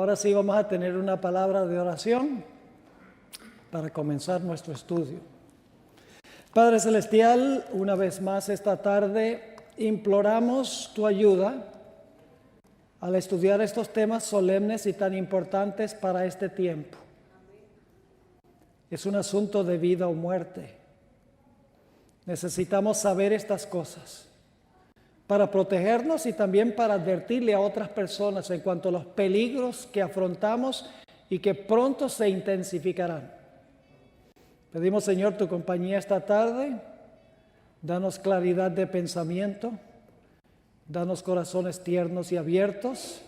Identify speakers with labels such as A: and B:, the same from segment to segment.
A: Ahora sí vamos a tener una palabra de oración para comenzar nuestro estudio. Padre Celestial, una vez más esta tarde imploramos tu ayuda al estudiar estos temas solemnes y tan importantes para este tiempo. Es un asunto de vida o muerte. Necesitamos saber estas cosas para protegernos y también para advertirle a otras personas en cuanto a los peligros que afrontamos y que pronto se intensificarán. Pedimos, Señor, tu compañía esta tarde. Danos claridad de pensamiento. Danos corazones tiernos y abiertos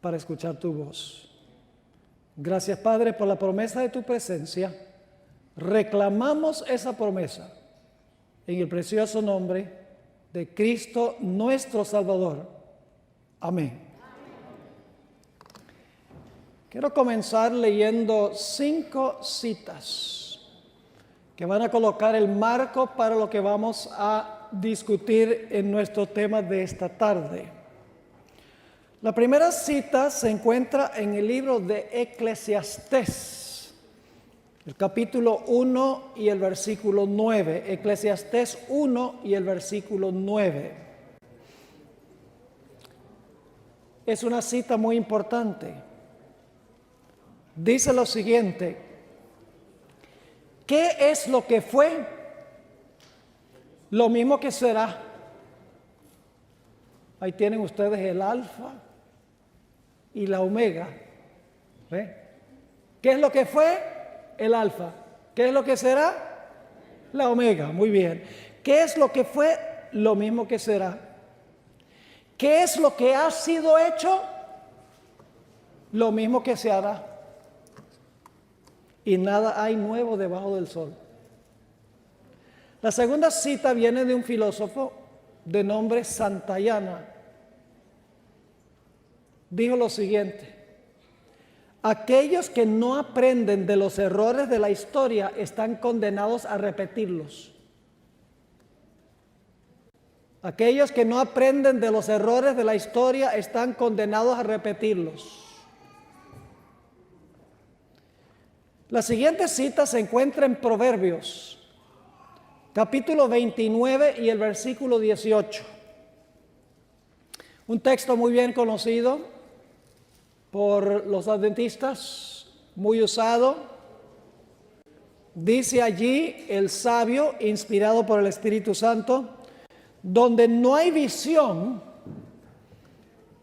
A: para escuchar tu voz. Gracias, Padre, por la promesa de tu presencia. Reclamamos esa promesa en el precioso nombre de Cristo nuestro Salvador. Amén. Quiero comenzar leyendo 5 citas que van a colocar el marco para lo que vamos a discutir en nuestro tema de esta tarde. La primera cita se encuentra en el libro de Eclesiastés, el capítulo 1 y el versículo 9. Eclesiastés 1 y el versículo 9. Es una cita muy importante. Dice lo siguiente: ¿qué es lo que fue? Lo mismo que será. Ahí tienen ustedes el alfa y la omega. ¿Ve? ¿Qué es lo que fue? El alfa. ¿Qué es lo que será? La omega. Muy bien. ¿Qué es lo que fue? Lo mismo que será. ¿Qué es lo que ha sido hecho? Lo mismo que se hará. Y nada hay nuevo debajo del sol. La segunda cita viene de un filósofo de nombre Santayana. Dijo lo siguiente: aquellos que no aprenden de los errores de la historia están condenados a repetirlos. Aquellos que no aprenden de los errores de la historia están condenados a repetirlos. La siguiente cita se encuentra en Proverbios, capítulo 29 y el versículo 18. Un texto muy bien conocido por los adventistas, muy usado. Dice allí el sabio, inspirado por el Espíritu Santo: donde no hay visión,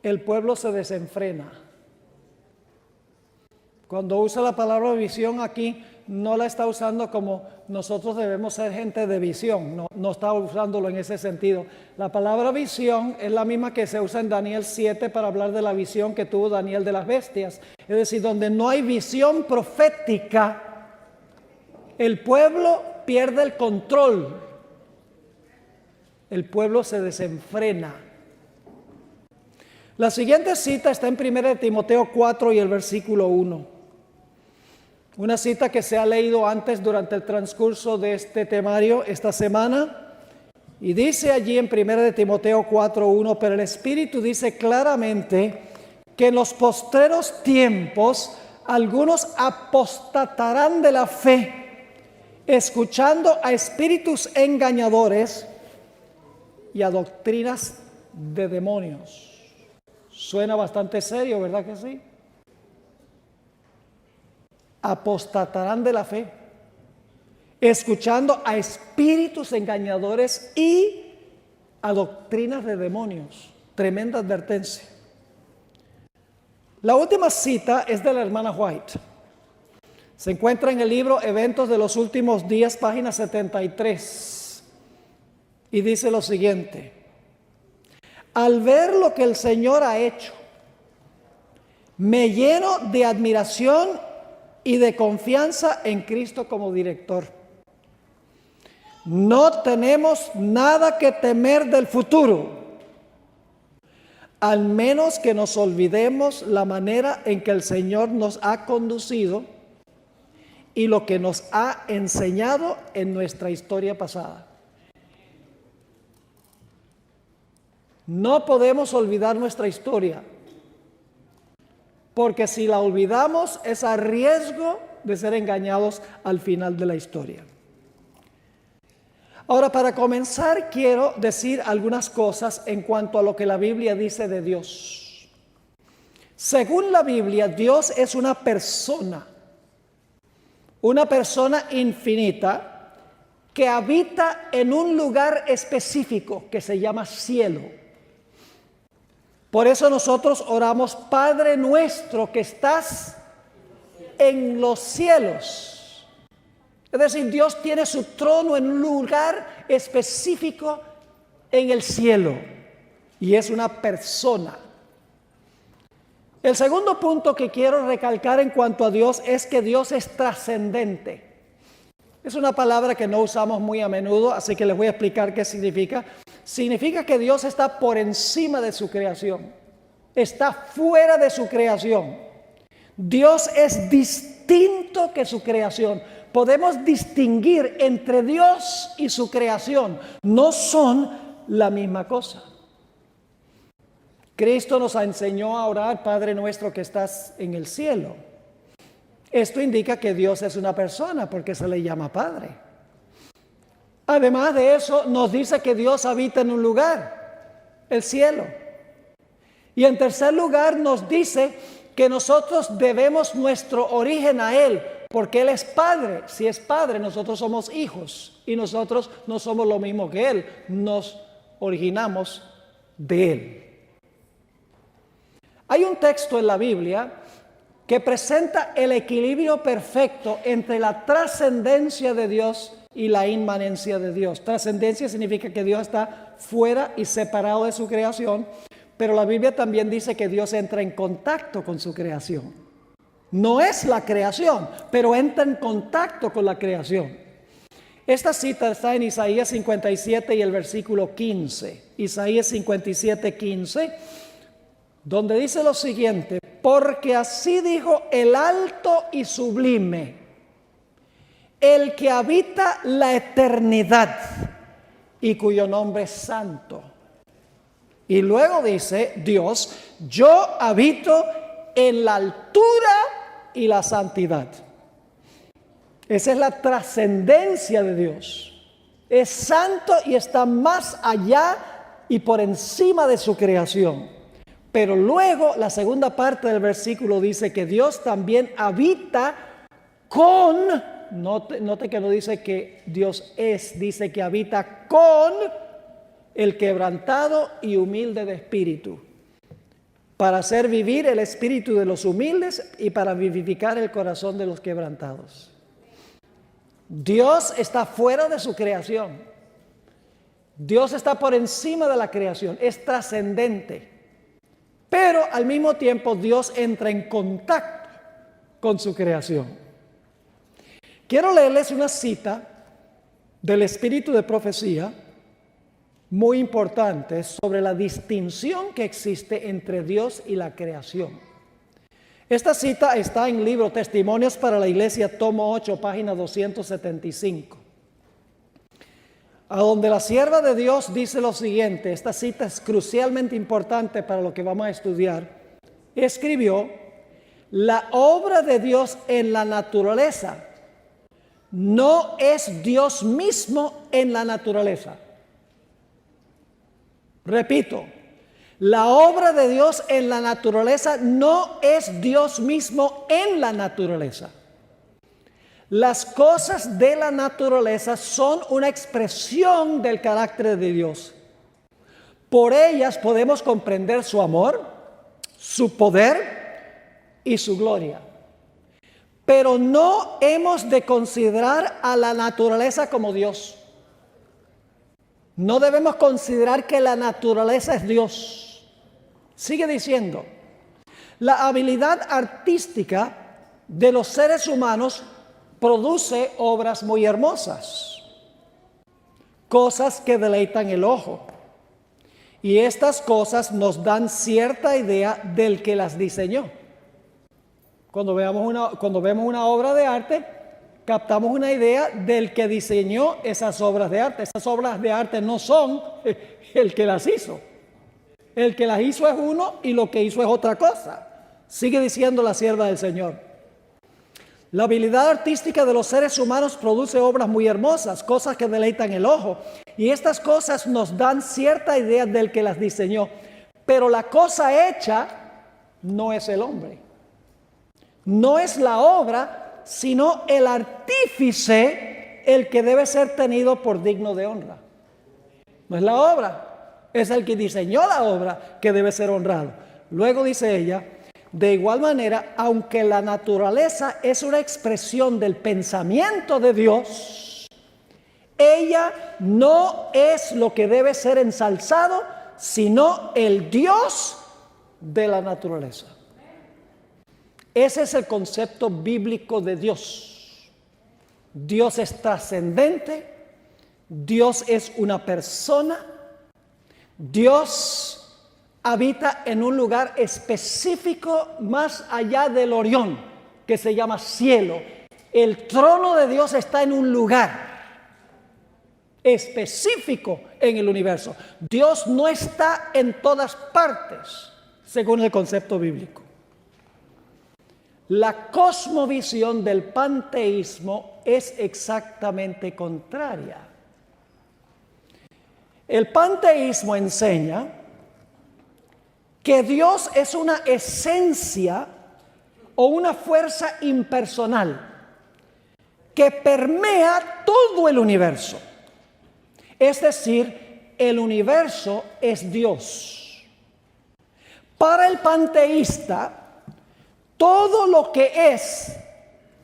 A: el pueblo se desenfrena. Cuando usa la palabra visión aquí, no la está usando como nosotros debemos ser gente de visión, no está usándolo en ese sentido. La palabra visión es la misma que se usa en Daniel 7 para hablar de la visión que tuvo Daniel de las bestias. Es decir, donde no hay visión profética, el pueblo pierde el control, el pueblo se desenfrena. La siguiente cita está en 1 Timoteo 4 y el versículo 1. Una cita que se ha leído antes durante el transcurso de este temario esta semana. Y dice allí en 1 Timoteo 4:1: pero el Espíritu dice claramente que en los postreros tiempos algunos apostatarán de la fe, escuchando a espíritus engañadores y a doctrinas de demonios. Suena bastante serio, ¿verdad que sí? Apostatarán de la fe, escuchando a espíritus engañadores y a doctrinas de demonios. Tremenda advertencia. La última cita es de la hermana White. Se encuentra en el libro Eventos de los Últimos Días, página 73. Y dice lo siguiente: al ver lo que el Señor ha hecho, me lleno de admiración y de confianza en Cristo como director. No tenemos nada que temer del futuro, al menos que nos olvidemos la manera en que el Señor nos ha conducido y lo que nos ha enseñado en nuestra historia pasada. No podemos olvidar nuestra historia. porque si la olvidamos es a riesgo de ser engañados al final de la historia. Ahora, para comenzar, quiero decir algunas cosas en cuanto a lo que la Biblia dice de Dios. Según la Biblia, Dios es una persona infinita que habita en un lugar específico que se llama cielo. Por eso nosotros oramos: Padre nuestro que estás en los cielos. Es decir, Dios tiene su trono en un lugar específico en el cielo y es una persona. El segundo punto que quiero recalcar en cuanto a Dios es que Dios es trascendente. Es una palabra que no usamos muy a menudo, así que les voy a explicar qué significa. Significa que Dios está por encima de su creación, está fuera de su creación. Dios es distinto que su creación. Podemos distinguir entre Dios y su creación. No son la misma cosa. Cristo nos enseñó a orar: Padre nuestro que estás en el cielo. Esto indica que Dios es una persona porque se le llama Padre. Además de eso, nos dice que Dios habita en un lugar, el cielo. Y en tercer lugar, nos dice que nosotros debemos nuestro origen a Él, porque Él es Padre. Si es Padre, nosotros somos hijos y nosotros no somos lo mismo que Él, nos originamos de Él. Hay un texto en la Biblia que presenta el equilibrio perfecto entre la trascendencia de Dios y la inmanencia de Dios. Trascendencia significa que Dios está fuera y separado de su creación, pero la Biblia también dice que Dios entra en contacto con su creación. No es la creación, pero entra en contacto con la creación. Esta cita está en Isaías 57 y el versículo 15. Isaías 57, 15, donde dice lo siguiente: porque así dijo el alto y sublime, el que habita la eternidad y cuyo nombre es santo. Y luego dice Dios: yo habito en la altura y la santidad. Esa es la trascendencia de Dios. Es santo y está más allá y por encima de su creación. Pero luego la segunda parte del versículo dice que Dios también habita con, note que no dice que Dios es, dice que habita con el quebrantado y humilde de espíritu, para hacer vivir el espíritu de los humildes y para vivificar el corazón de los quebrantados. Dios está fuera de su creación. Dios está por encima de la creación, es trascendente. Pero al mismo tiempo Dios entra en contacto con su creación. Quiero leerles una cita del espíritu de profecía muy importante sobre la distinción que existe entre Dios y la creación. Esta cita está en el libro Testimonios para la Iglesia, tomo 8, página 275. A donde la sierva de Dios dice lo siguiente: esta cita es crucialmente importante para lo que vamos a estudiar. Escribió: la obra de Dios en la naturaleza no es Dios mismo en la naturaleza. Repito, la obra de Dios en la naturaleza no es Dios mismo en la naturaleza. Las cosas de la naturaleza son una expresión del carácter de Dios. Por ellas podemos comprender su amor, su poder y su gloria. Pero no hemos de considerar a la naturaleza como Dios. No debemos considerar que la naturaleza es Dios. Sigue diciendo: la habilidad artística de los seres humanos produce obras muy hermosas, cosas que deleitan el ojo. Y estas cosas nos dan cierta idea del que las diseñó. Cuando vemos una obra de arte, captamos una idea del que diseñó esas obras de arte. Esas obras de arte no son el que las hizo. El que las hizo es uno y lo que hizo es otra cosa. Sigue diciendo la sierva del Señor. La habilidad artística de los seres humanos produce obras muy hermosas, cosas que deleitan el ojo. Y estas cosas nos dan cierta idea del que las diseñó. Pero la cosa hecha no es el hombre. No es la obra, sino el artífice el que debe ser tenido por digno de honra. No es la obra, es el que diseñó la obra que debe ser honrado. Luego dice ella, de igual manera, aunque la naturaleza es una expresión del pensamiento de Dios, ella no es lo que debe ser ensalzado, sino el Dios de la naturaleza. Ese es el concepto bíblico de Dios. Dios es trascendente, Dios es una persona, Dios habita en un lugar específico más allá del Orión, que se llama cielo. El trono de Dios está en un lugar específico en el universo. Dios no está en todas partes, según el concepto bíblico. La cosmovisión del panteísmo es exactamente contraria. El panteísmo enseña que Dios es una esencia o una fuerza impersonal que permea todo el universo. Es decir, el universo es Dios. Para el panteísta, todo lo que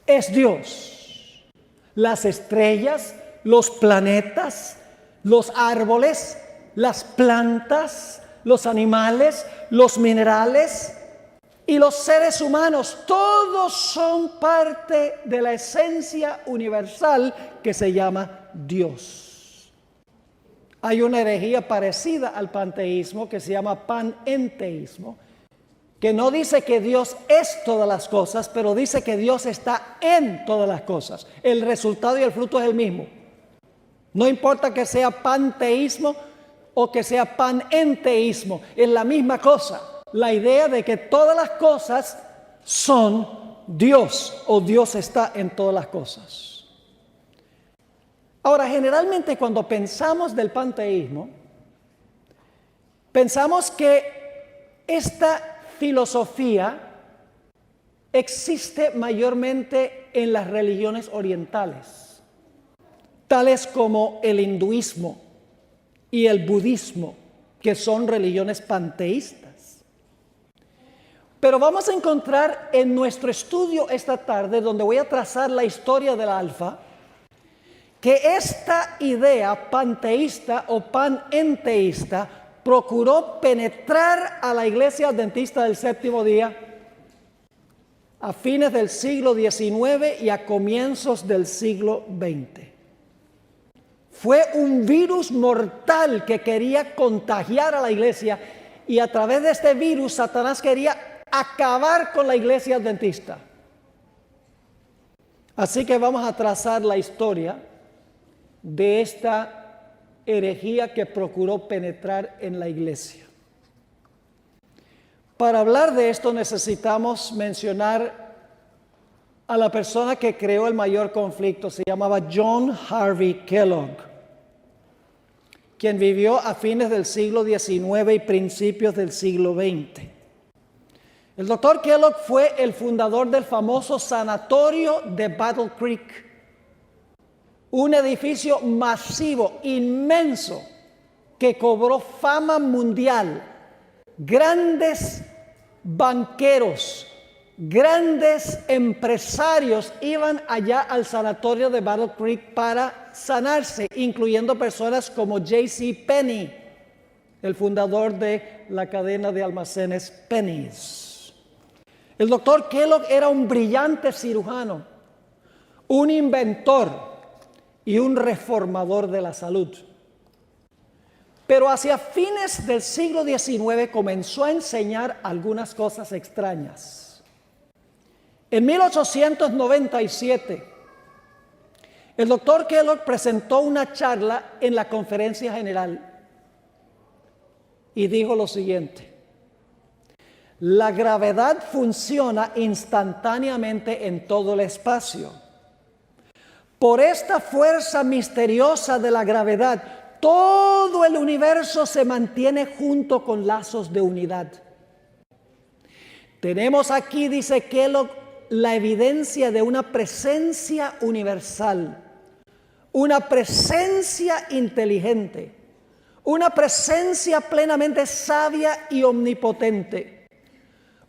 A: es Dios. Las estrellas, los planetas, los árboles, las plantas, los animales, los minerales y los seres humanos, todos son parte de la esencia universal que se llama Dios. Hay una herejía parecida al panteísmo que se llama panenteísmo, que no dice que Dios es todas las cosas, pero dice que Dios está en todas las cosas. El resultado y el fruto es el mismo. No importa que sea panteísmo o que sea panenteísmo, es la misma cosa. La idea de que todas las cosas son Dios o Dios está en todas las cosas. Ahora, generalmente cuando pensamos del panteísmo, pensamos que esta filosofía existe mayormente en las religiones orientales, tales como el hinduismo y el budismo, que son religiones panteístas. Pero vamos a encontrar en nuestro estudio esta tarde, donde voy a trazar la historia del Alfa, que esta idea panteísta o panenteísta procuró penetrar a la Iglesia Adventista del Séptimo Día a fines del siglo XIX y a comienzos del siglo XX. Fue un virus mortal que quería contagiar a la iglesia y a través de este virus Satanás quería acabar con la Iglesia Adventista. Así que vamos a trazar la historia de esta herejía que procuró penetrar en la iglesia. Para hablar de esto necesitamos mencionar a la persona que creó el mayor conflicto. Se llamaba John Harvey Kellogg, quien vivió a fines del siglo XIX y principios del siglo XX. El doctor Kellogg fue el fundador del famoso sanatorio de Battle Creek, un edificio masivo, inmenso, que cobró fama mundial. Grandes banqueros, grandes empresarios iban allá al sanatorio de Battle Creek para sanarse, incluyendo personas como J.C. Penney, el fundador de la cadena de almacenes Penny's. El doctor Kellogg era un brillante cirujano, un inventor y un reformador de la salud. Pero hacia fines del siglo XIX comenzó a enseñar algunas cosas extrañas. En 1897, el doctor Kellogg presentó una charla en la Conferencia General y dijo lo siguiente: La gravedad funciona instantáneamente en todo el espacio. Por esta fuerza misteriosa de la gravedad, todo el universo se mantiene junto con lazos de unidad. Tenemos aquí, dice Kellogg, la evidencia de una presencia universal, una presencia inteligente, una presencia plenamente sabia y omnipotente,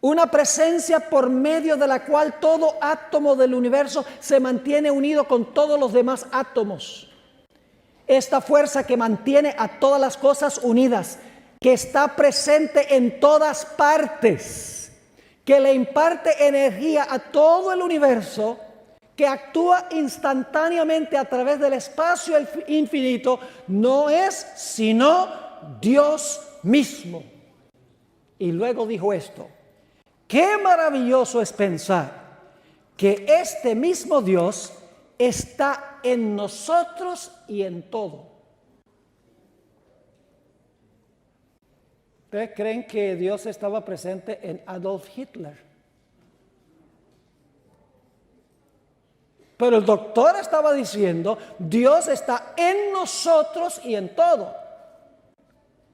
A: una presencia por medio de la cual todo átomo del universo se mantiene unido con todos los demás átomos. Esta fuerza que mantiene a todas las cosas unidas, que está presente en todas partes, que le imparte energía a todo el universo, que actúa instantáneamente a través del espacio infinito, no es sino Dios mismo. Y luego dijo esto: qué maravilloso es pensar que este mismo Dios está en nosotros y en todo. ¿Ustedes creen que Dios estaba presente en Adolf Hitler? Pero el doctor estaba diciendo, Dios está en nosotros y en todo.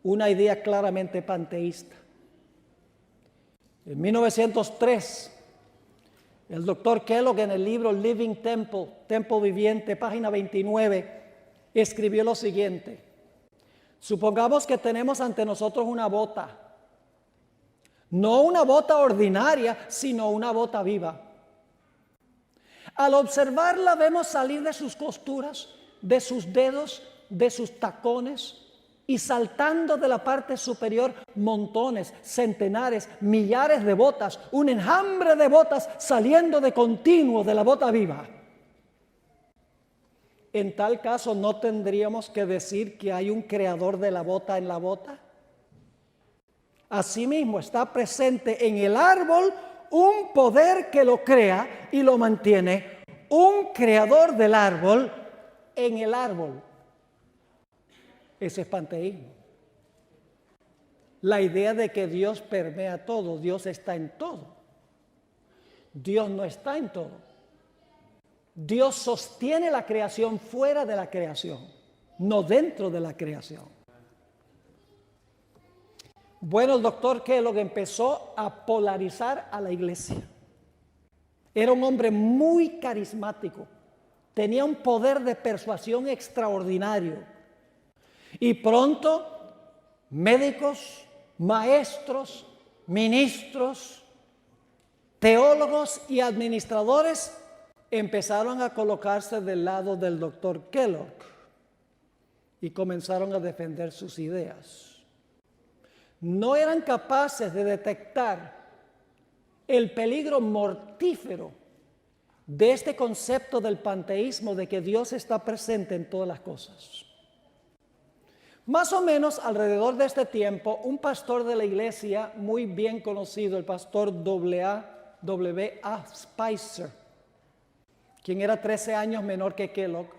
A: Una idea claramente panteísta. En 1903, el doctor Kellogg, en el libro Living Temple, Templo Viviente, página 29, escribió lo siguiente: supongamos que tenemos ante nosotros una bota, no una bota ordinaria, sino una bota viva. Al observarla vemos salir de sus costuras, de sus dedos, de sus tacones, y saltando de la parte superior montones, centenares, millares de botas, un enjambre de botas saliendo de continuo de la bota viva. En tal caso, ¿no tendríamos que decir que hay un creador de la bota en la bota? Asimismo, está presente en el árbol un poder que lo crea y lo mantiene, un creador del árbol en el árbol. Ese es panteísmo. La idea de que Dios permea todo, Dios está en todo. Dios no está en todo. Dios sostiene la creación fuera de la creación, no dentro de la creación. Bueno, el doctor Kellogg empezó a polarizar a la iglesia. Era un hombre muy carismático, tenía un poder de persuasión extraordinario. Y pronto, médicos, maestros, ministros, teólogos y administradores empezaron a colocarse del lado del doctor Kellogg y comenzaron a defender sus ideas. No eran capaces de detectar el peligro mortífero de este concepto del panteísmo, de que Dios está presente en todas las cosas. Más o menos alrededor de este tiempo, un pastor de la iglesia muy bien conocido, el pastor W.A. Spicer, quien era 13 años menor que Kellogg,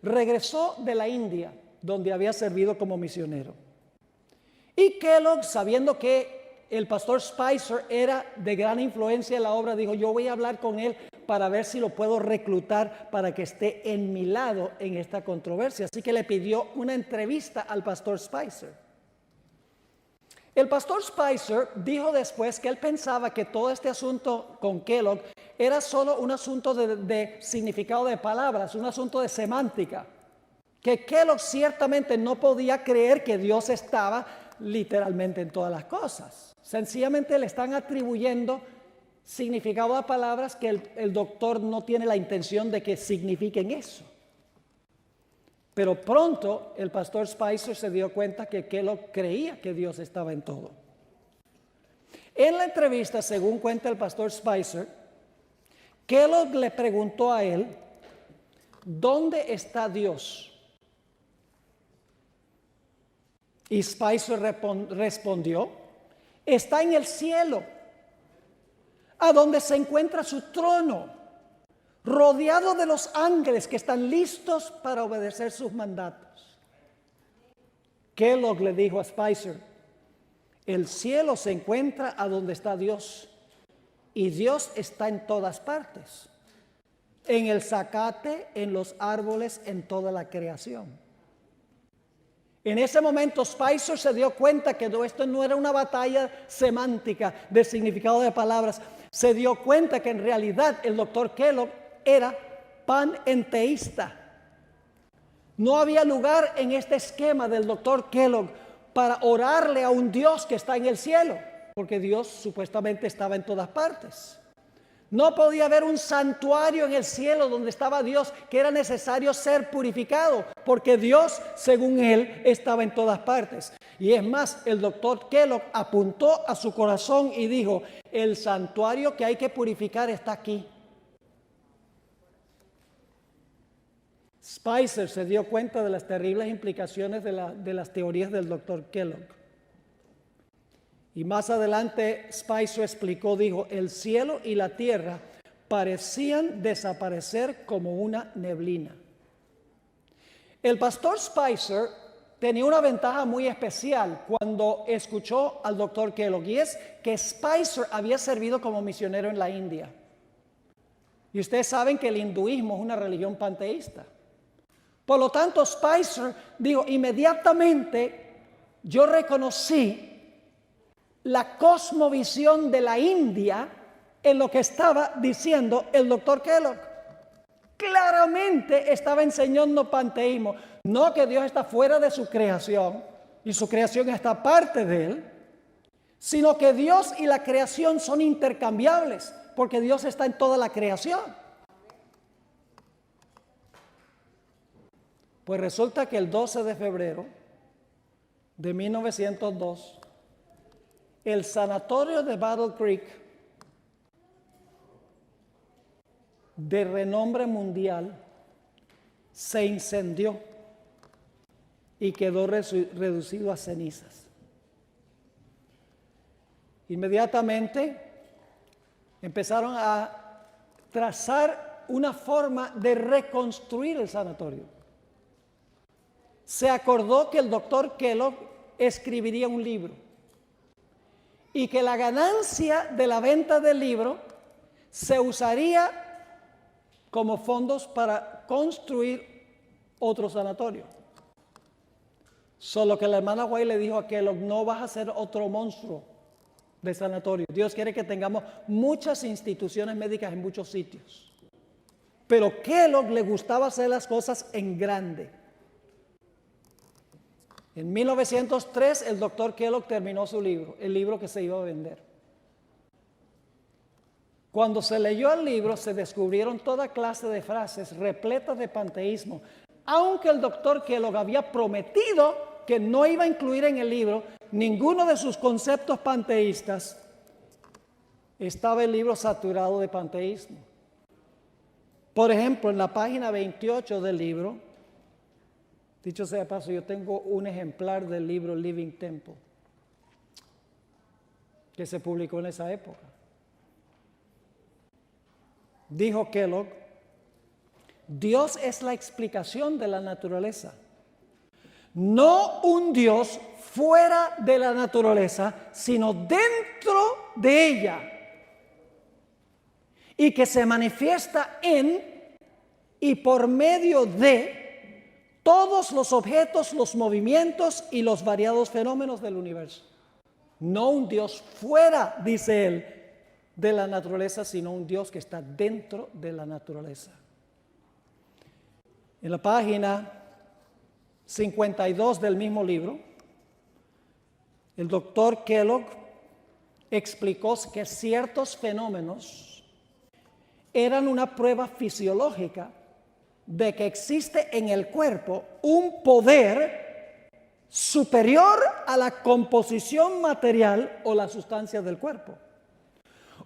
A: regresó de la India, donde había servido como misionero. Y Kellogg, sabiendo que el pastor Spicer era de gran influencia en la obra, dijo: yo voy a hablar con él para ver si lo puedo reclutar para que esté en mi lado en esta controversia. Así que le pidió una entrevista al pastor Spicer. El pastor Spicer dijo después que él pensaba que todo este asunto con Kellogg era solo un asunto de significado de palabras, un asunto de semántica, que Kellogg ciertamente no podía creer que Dios estaba literalmente en todas las cosas. Sencillamente le están atribuyendo significado a palabras que el doctor no tiene la intención de que signifiquen eso. Pero pronto el pastor Spicer se dio cuenta que Kellogg creía que Dios estaba en todo. En la entrevista, según cuenta el pastor Spicer, Kellogg le preguntó a él: ¿dónde está Dios? Y Spicer respondió: está en el cielo, a donde se encuentra su trono, rodeado de los ángeles que están listos para obedecer sus mandatos. Kellogg le dijo a Spicer: El cielo se encuentra a donde está Dios y Dios está en todas partes. En el zacate, en los árboles, en toda la creación. En ese momento Spicer se dio cuenta que esto no era una batalla semántica de significado de palabras. Se dio cuenta que en realidad el doctor Kellogg era panenteísta. No había lugar en este esquema del doctor Kellogg para orarle a un Dios que está en el cielo, porque Dios supuestamente estaba en todas partes. No podía haber un santuario en el cielo donde estaba Dios, que era necesario ser purificado, porque Dios, según él, estaba en todas partes. Y es más, el doctor Kellogg apuntó a su corazón y dijo, el santuario que hay que purificar está aquí. Spicer se dio cuenta de las terribles implicaciones de las teorías del doctor Kellogg. Y más adelante Spicer explicó, dijo, el cielo y la tierra parecían desaparecer como una neblina. El pastor Spicer tenía una ventaja muy especial cuando escuchó al doctor Kellogg, y es que Spicer había servido como misionero en la India. Y ustedes saben que el hinduismo es una religión panteísta. Por lo tanto, Spicer dijo, inmediatamente yo reconocí la cosmovisión de la India en lo que estaba diciendo el doctor Kellogg. Claramente estaba enseñando panteísmo, no que Dios está fuera de su creación y su creación está parte de él, sino que Dios y la creación son intercambiables, porque Dios está en toda la creación. Pues resulta que el 12 de febrero de 1902, el sanatorio de Battle Creek, de renombre mundial, se incendió y quedó reducido a cenizas. Inmediatamente empezaron a trazar una forma de reconstruir el sanatorio. Se acordó que el doctor Kellogg escribiría un libro y que la ganancia de la venta del libro se usaría como fondos para construir otro sanatorio. Solo que la hermana White le dijo a Kellogg, no vas a ser otro monstruo de sanatorio. Dios quiere que tengamos muchas instituciones médicas en muchos sitios. Pero Kellogg le gustaba hacer las cosas en grande. En 1903 el doctor Kellogg terminó su libro, el libro que se iba a vender. Cuando se leyó el libro se descubrieron toda clase de frases repletas de panteísmo, aunque el doctor Kellogg había prometido que no iba a incluir en el libro ninguno de sus conceptos panteístas. Estaba el libro saturado de panteísmo. Por ejemplo, en la página 28 del libro, dicho sea de paso, yo tengo un ejemplar del libro Living Temple, que se publicó en esa época. Dijo Kellogg, Dios es la explicación de la naturaleza, no un Dios fuera de la naturaleza, sino dentro de ella, y que se manifiesta en y por medio de todos los objetos, los movimientos y los variados fenómenos del universo. No un Dios fuera, dice él, de la naturaleza, sino un Dios que está dentro de la naturaleza. En la página 52 del mismo libro, el doctor Kellogg explicó que ciertos fenómenos eran una prueba fisiológica de que existe en el cuerpo un poder superior a la composición material o la sustancia del cuerpo.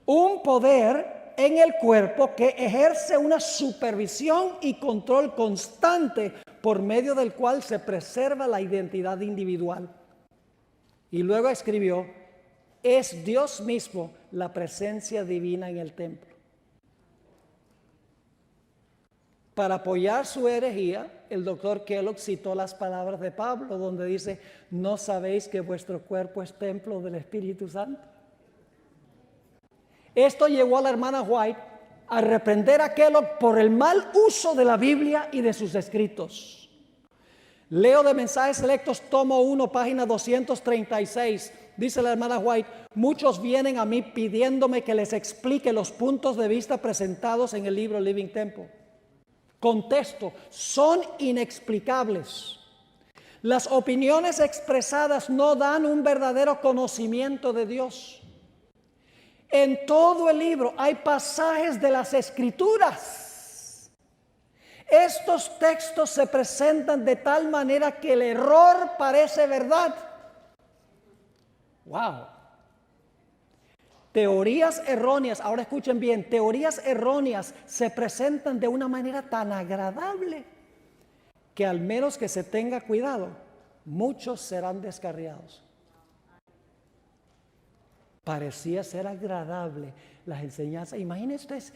A: Un poder en el cuerpo que ejerce una supervisión y control constante por medio del cual se preserva la identidad individual. Y luego escribió, es Dios mismo la presencia divina en el templo. Para apoyar su herejía, el doctor Kellogg citó las palabras de Pablo, donde dice, ¿no sabéis que vuestro cuerpo es templo del Espíritu Santo? Esto llevó a la hermana White a reprender a Kellogg por el mal uso de la Biblia y de sus escritos. Leo de Mensajes Selectos, tomo 1, página 236. Dice la hermana White, muchos vienen a mí pidiéndome que les explique los puntos de vista presentados en el libro Living Temple. Contesto, son inexplicables. Las opiniones expresadas no dan un verdadero conocimiento de Dios. En todo el libro hay pasajes de las Escrituras. Estos textos se presentan de tal manera que el error parece verdad. ¡Wow! Teorías erróneas, ahora escuchen bien, teorías erróneas se presentan de una manera tan agradable que al menos que se tenga cuidado, muchos serán descarriados. Parecía ser agradable las enseñanzas. Imagínense ustedes,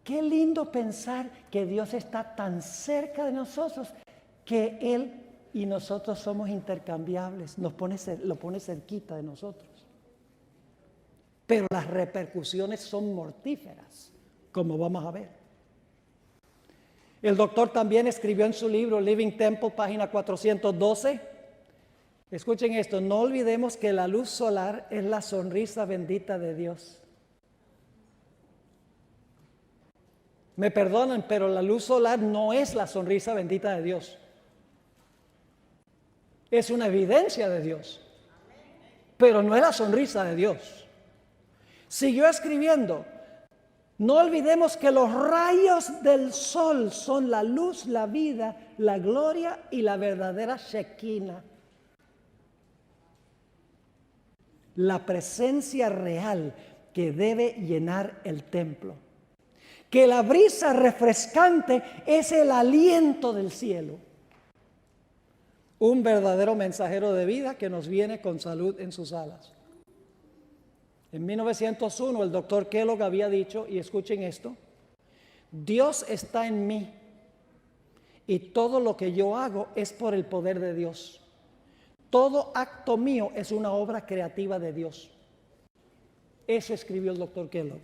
A: qué lindo pensar que Dios está tan cerca de nosotros que Él y nosotros somos intercambiables, lo pone cerquita de nosotros. Pero las repercusiones son mortíferas, como vamos a ver. El doctor también escribió en su libro Living Temple, página 412. Escuchen esto, no olvidemos que la luz solar es la sonrisa bendita de Dios. Me perdonan, pero la luz solar no es la sonrisa bendita de Dios. Es una evidencia de Dios, pero no es la sonrisa de Dios. Siguió escribiendo, no olvidemos que los rayos del sol son la luz, la vida, la gloria y la verdadera Shekinah. La presencia real que debe llenar el templo. Que la brisa refrescante es el aliento del cielo. Un verdadero mensajero de vida que nos viene con salud en sus alas. En 1901 el doctor Kellogg había dicho, y escuchen esto, Dios está en mí y todo lo que yo hago es por el poder de Dios. Todo acto mío es una obra creativa de Dios. Eso escribió el doctor Kellogg.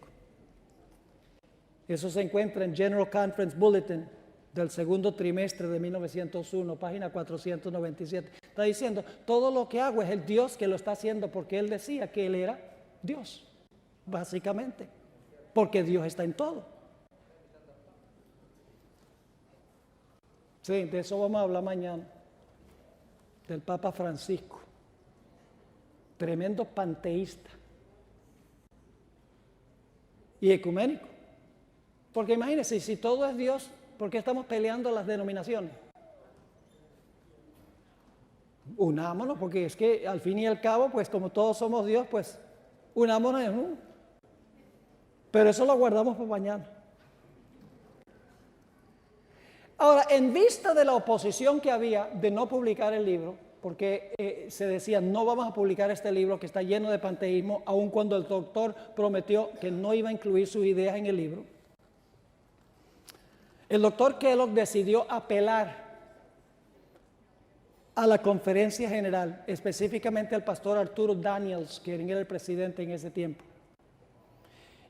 A: Eso se encuentra en General Conference Bulletin del segundo trimestre de 1901, página 497. Está diciendo, todo lo que hago es el Dios que lo está haciendo porque Él decía que Él era Dios, básicamente, porque Dios está en todo. Sí, de eso vamos a hablar mañana, del Papa Francisco, tremendo panteísta y ecuménico, porque imagínense, si todo es Dios, ¿por qué estamos peleando las denominaciones? Unámonos, porque es que al fin y al cabo, pues como todos somos Dios, pues unámonos en uno. Pero eso lo guardamos para mañana. Ahora, en vista de la oposición que había de no publicar el libro, porque se decía, no vamos a publicar este libro que está lleno de panteísmo, aun cuando el doctor prometió que no iba a incluir sus ideas en el libro, el doctor Kellogg decidió apelar a la conferencia general, específicamente al pastor Arturo Daniels, quien era el presidente en ese tiempo.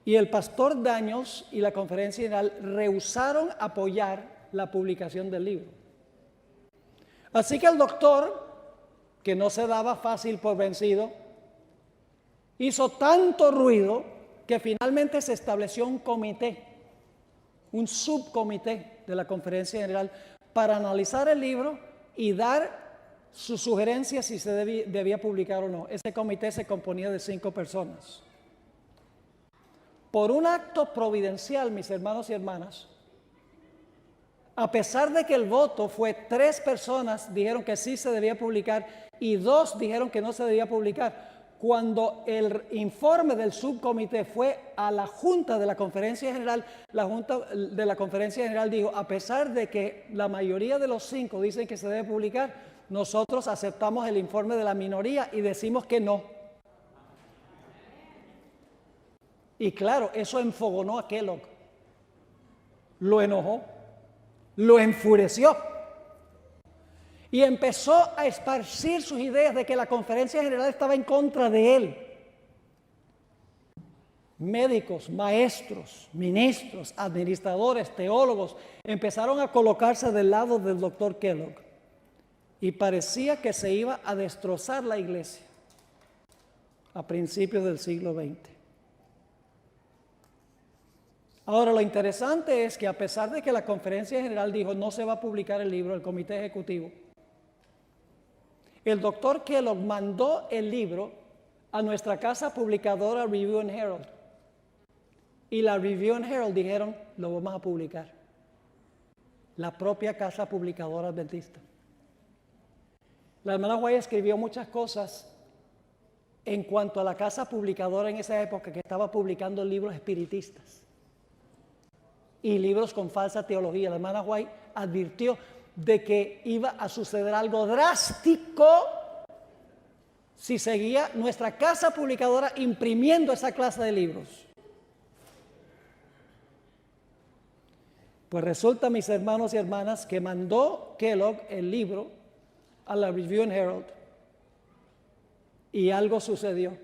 A: Y el pastor Daniels y la conferencia general rehusaron apoyar la publicación del libro. Así que el doctor, que no se daba fácil por vencido, hizo tanto ruido que finalmente se estableció un comité, un subcomité de la conferencia general para analizar el libro y dar sus sugerencias si se debía publicar o no. Ese comité se componía de 5 personas. Por un acto providencial, mis hermanos y hermanas, a pesar de que el voto fue 3 personas dijeron que sí se debía publicar y 2 dijeron que no se debía publicar, cuando el informe del subcomité fue a la Junta de la Conferencia General, la Junta de la Conferencia General dijo, a pesar de que la mayoría de los 5 dicen que se debe publicar, nosotros aceptamos el informe de la minoría y decimos que no. Y claro, eso enfogonó a Kellogg, lo enojó. lo enfureció y empezó a esparcir sus ideas de que la conferencia general estaba en contra de él. Médicos, maestros, ministros, administradores, teólogos empezaron a colocarse del lado del doctor Kellogg y parecía que se iba a destrozar la iglesia a principios del siglo XX. Ahora, lo interesante es que a pesar de que la conferencia general dijo no se va a publicar el libro, el comité ejecutivo, el doctor Kellogg mandó el libro a nuestra casa publicadora Review and Herald. Y la Review and Herald dijeron, lo vamos a publicar. La propia casa publicadora adventista. La hermana White escribió muchas cosas en cuanto a la casa publicadora en esa época que estaba publicando libros espiritistas y libros con falsa teología. La hermana White advirtió de que iba a suceder algo drástico si seguía nuestra casa publicadora imprimiendo esa clase de libros. Pues resulta, mis hermanos y hermanas, que mandó Kellogg el libro a la Review and Herald y algo sucedió.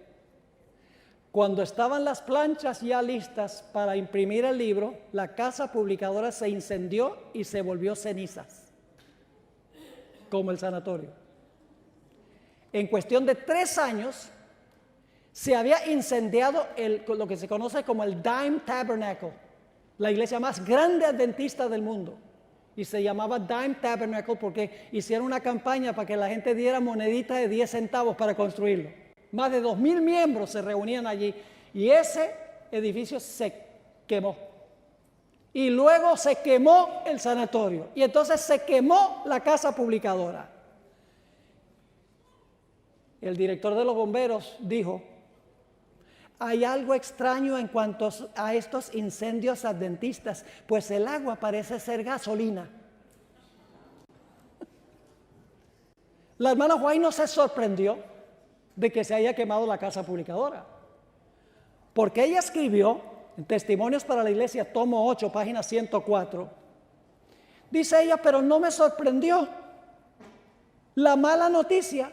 A: Cuando estaban las planchas ya listas para imprimir el libro, la casa publicadora se incendió y se volvió cenizas, como el sanatorio. En cuestión de 3 años, se había incendiado lo que se conoce como el Dime Tabernacle, la iglesia más grande adventista del mundo. Y se llamaba Dime Tabernacle porque hicieron una campaña para que la gente diera moneditas de 10 centavos para construirlo. Más de 2,000 miembros se reunían allí y ese edificio se quemó. Y luego se quemó el sanatorio y entonces se quemó la casa publicadora. El director de los bomberos dijo, hay algo extraño en cuanto a estos incendios adventistas, pues el agua parece ser gasolina. La hermana White no se sorprendió de que se haya quemado la casa publicadora, porque ella escribió en Testimonios para la Iglesia, tomo 8, página 104, dice ella, pero no me sorprendió la mala noticia,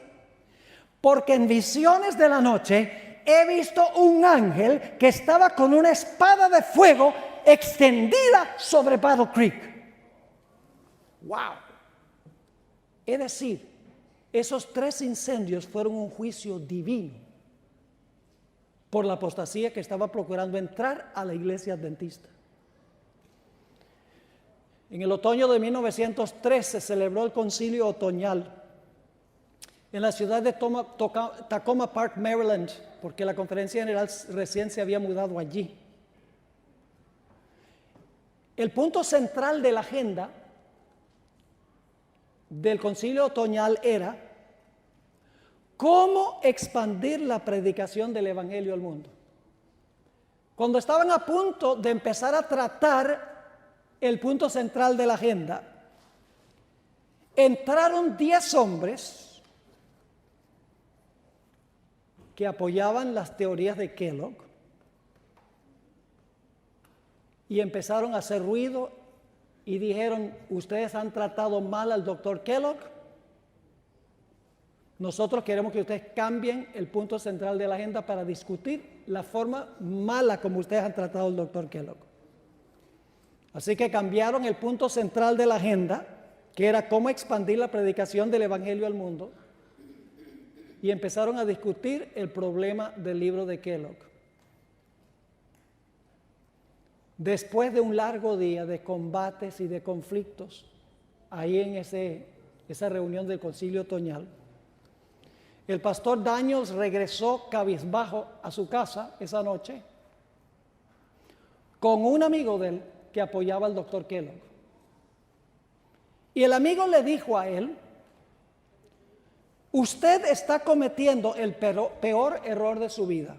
A: porque en visiones de la noche he visto un ángel que estaba con una espada de fuego extendida sobre Battle Creek. ¡Wow! Es decir, esos 3 incendios fueron un juicio divino por la apostasía que estaba procurando entrar a la iglesia adventista. En el otoño de 1903 se celebró el concilio otoñal en la ciudad de Tacoma Park, Maryland, porque la conferencia general recién se había mudado allí. El punto central de la agenda del concilio otoñal era cómo expandir la predicación del evangelio al mundo. Cuando estaban a punto de empezar a tratar el punto central de la agenda, entraron 10 hombres que apoyaban las teorías de Kellogg y empezaron a hacer ruido y dijeron, ustedes han tratado mal al doctor Kellogg, nosotros queremos que ustedes cambien el punto central de la agenda para discutir la forma mala como ustedes han tratado al doctor Kellogg. Así que cambiaron el punto central de la agenda, que era cómo expandir la predicación del evangelio al mundo, y empezaron a discutir el problema del libro de Kellogg. Después de un largo día de combates y de conflictos, ahí en esa reunión del concilio otoñal, el pastor Daniels regresó cabizbajo a su casa esa noche con un amigo de él que apoyaba al doctor Kellogg. Y el amigo le dijo a él, usted está cometiendo el peor error de su vida.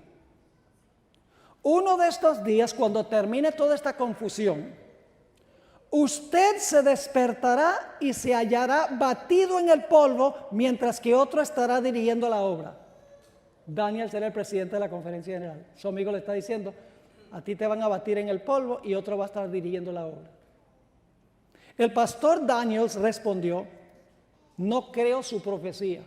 A: Uno de estos días, cuando termine toda esta confusión, usted se despertará y se hallará batido en el polvo, mientras que otro estará dirigiendo la obra. Daniel será el presidente de la conferencia general. Su amigo le está diciendo, a ti te van a batir en el polvo y otro va a estar dirigiendo la obra. El pastor Daniels respondió: no creo su profecía.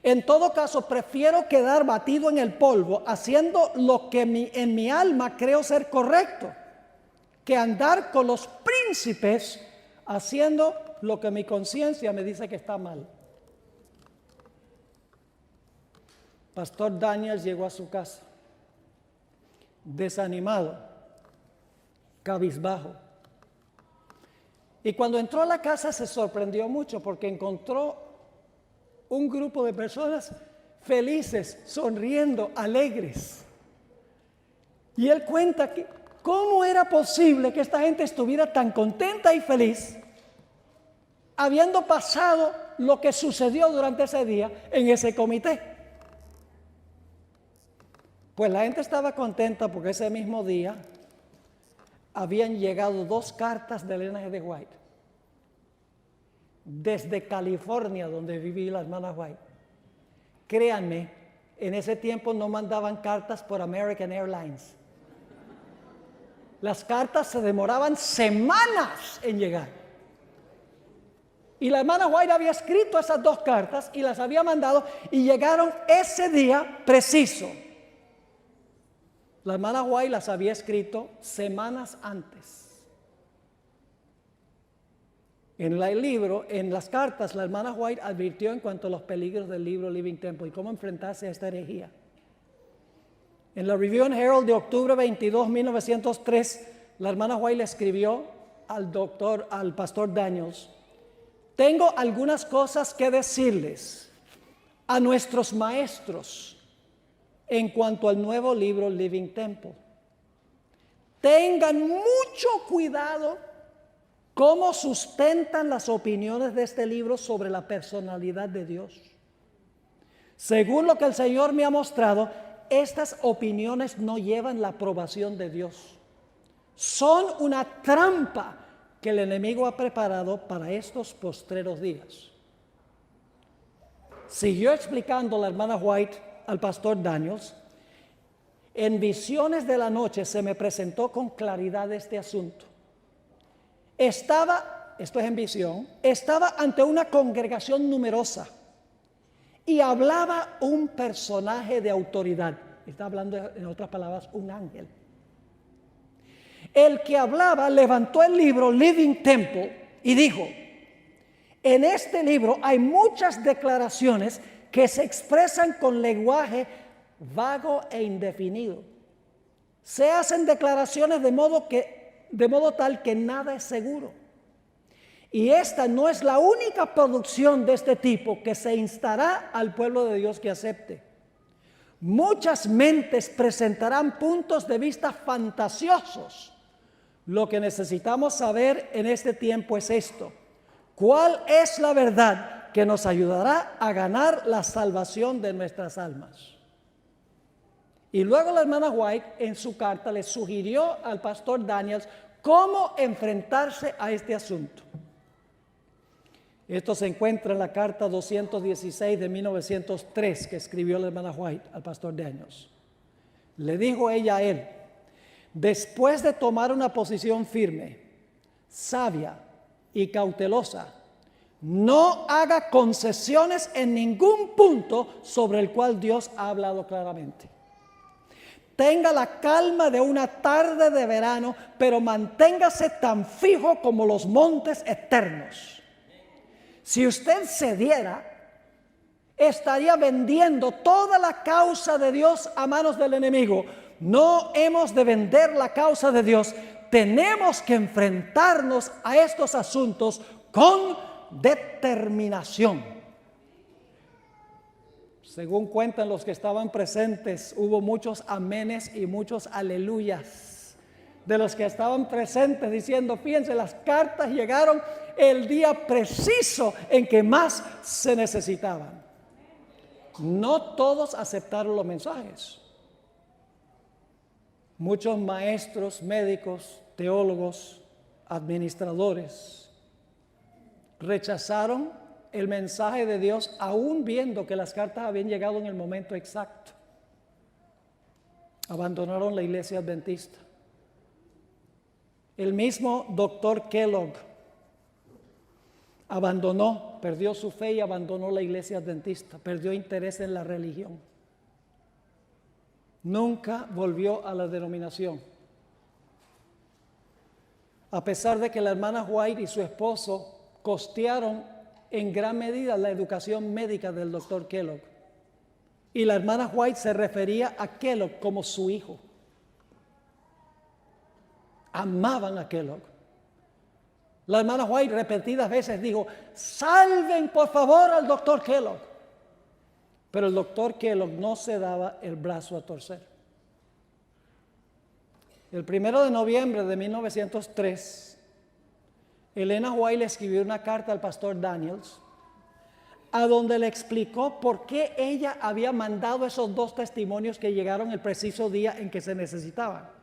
A: En todo caso, prefiero quedar batido en el polvo haciendo lo que en mi alma creo ser correcto, que andar con los príncipes haciendo lo que mi conciencia me dice que está mal. Pastor Daniels llegó a su casa desanimado, cabizbajo. Y cuando entró a la casa se sorprendió mucho porque encontró un grupo de personas felices, sonriendo, alegres. Y él cuenta que cómo era posible que esta gente estuviera tan contenta y feliz habiendo pasado lo que sucedió durante ese día en ese comité. Pues la gente estaba contenta porque ese mismo día habían llegado 2 cartas de Ellen G. White desde California, donde vivía la hermana White. Créanme, en ese tiempo no mandaban cartas por American Airlines. Las cartas se demoraban semanas en llegar. Y la hermana White había escrito esas 2 cartas y las había mandado y llegaron ese día preciso. La hermana White las había escrito semanas antes. En el libro, en las cartas, la hermana White advirtió en cuanto a los peligros del libro Living Temple y cómo enfrentarse a esta herejía. En la Review and Herald de octubre 22, 1903, la hermana White le escribió al pastor Daniels: tengo algunas cosas que decirles a nuestros maestros en cuanto al nuevo libro Living Temple. Tengan mucho cuidado cómo sustentan las opiniones de este libro sobre la personalidad de Dios. Según lo que el Señor me ha mostrado, estas opiniones no llevan la aprobación de Dios. Son una trampa que el enemigo ha preparado para estos postreros días. Siguió explicando la hermana White al pastor Daniels: en visiones de la noche se me presentó con claridad este asunto. Esto es en visión, estaba ante una congregación numerosa y hablaba un personaje de autoridad. Está hablando, en otras palabras, un ángel. El que hablaba levantó el libro Living Temple y dijo: en este libro hay muchas declaraciones que se expresan con lenguaje vago e indefinido. Se hacen declaraciones de modo tal que nada es seguro. Y esta no es la única producción de este tipo que se instará al pueblo de Dios que acepte. Muchas mentes presentarán puntos de vista fantasiosos. Lo que necesitamos saber en este tiempo es esto: ¿cuál es la verdad que nos ayudará a ganar la salvación de nuestras almas? Y luego la hermana White en su carta le sugirió al pastor Daniels cómo enfrentarse a este asunto. Esto se encuentra en la carta 216 de 1903 que escribió la hermana White al pastor Daniels. Le dijo ella a él: después de tomar una posición firme, sabia y cautelosa, no haga concesiones en ningún punto sobre el cual Dios ha hablado claramente. Tenga la calma de una tarde de verano, pero manténgase tan fijo como los montes eternos. Si usted cediera, estaría vendiendo toda la causa de Dios a manos del enemigo. No hemos de vender la causa de Dios. Tenemos que enfrentarnos a estos asuntos con determinación. Según cuentan los que estaban presentes, hubo muchos amenes y muchos aleluyas de los que estaban presentes diciendo: fíjense, las cartas llegaron el día preciso en que más se necesitaban. No todos aceptaron los mensajes. Muchos maestros, médicos, teólogos, administradores rechazaron el mensaje de Dios, aún viendo que las cartas habían llegado en el momento exacto. Abandonaron la iglesia adventista. El mismo doctor Kellogg perdió su fe y abandonó la iglesia adventista, perdió interés en la religión. Nunca volvió a la denominación. A pesar de que la hermana White y su esposo costearon en gran medida la educación médica del doctor Kellogg. Y la hermana White se refería a Kellogg como su hijo. Amaban a Kellogg. La hermana White repetidas veces dijo: salven por favor al doctor Kellogg. Pero el doctor Kellogg no se daba el brazo a torcer. El 1 de noviembre de 1903, Elena White le escribió una carta al pastor Daniels, a donde le explicó por qué ella había mandado esos 2 testimonios que llegaron el preciso día en que se necesitaban.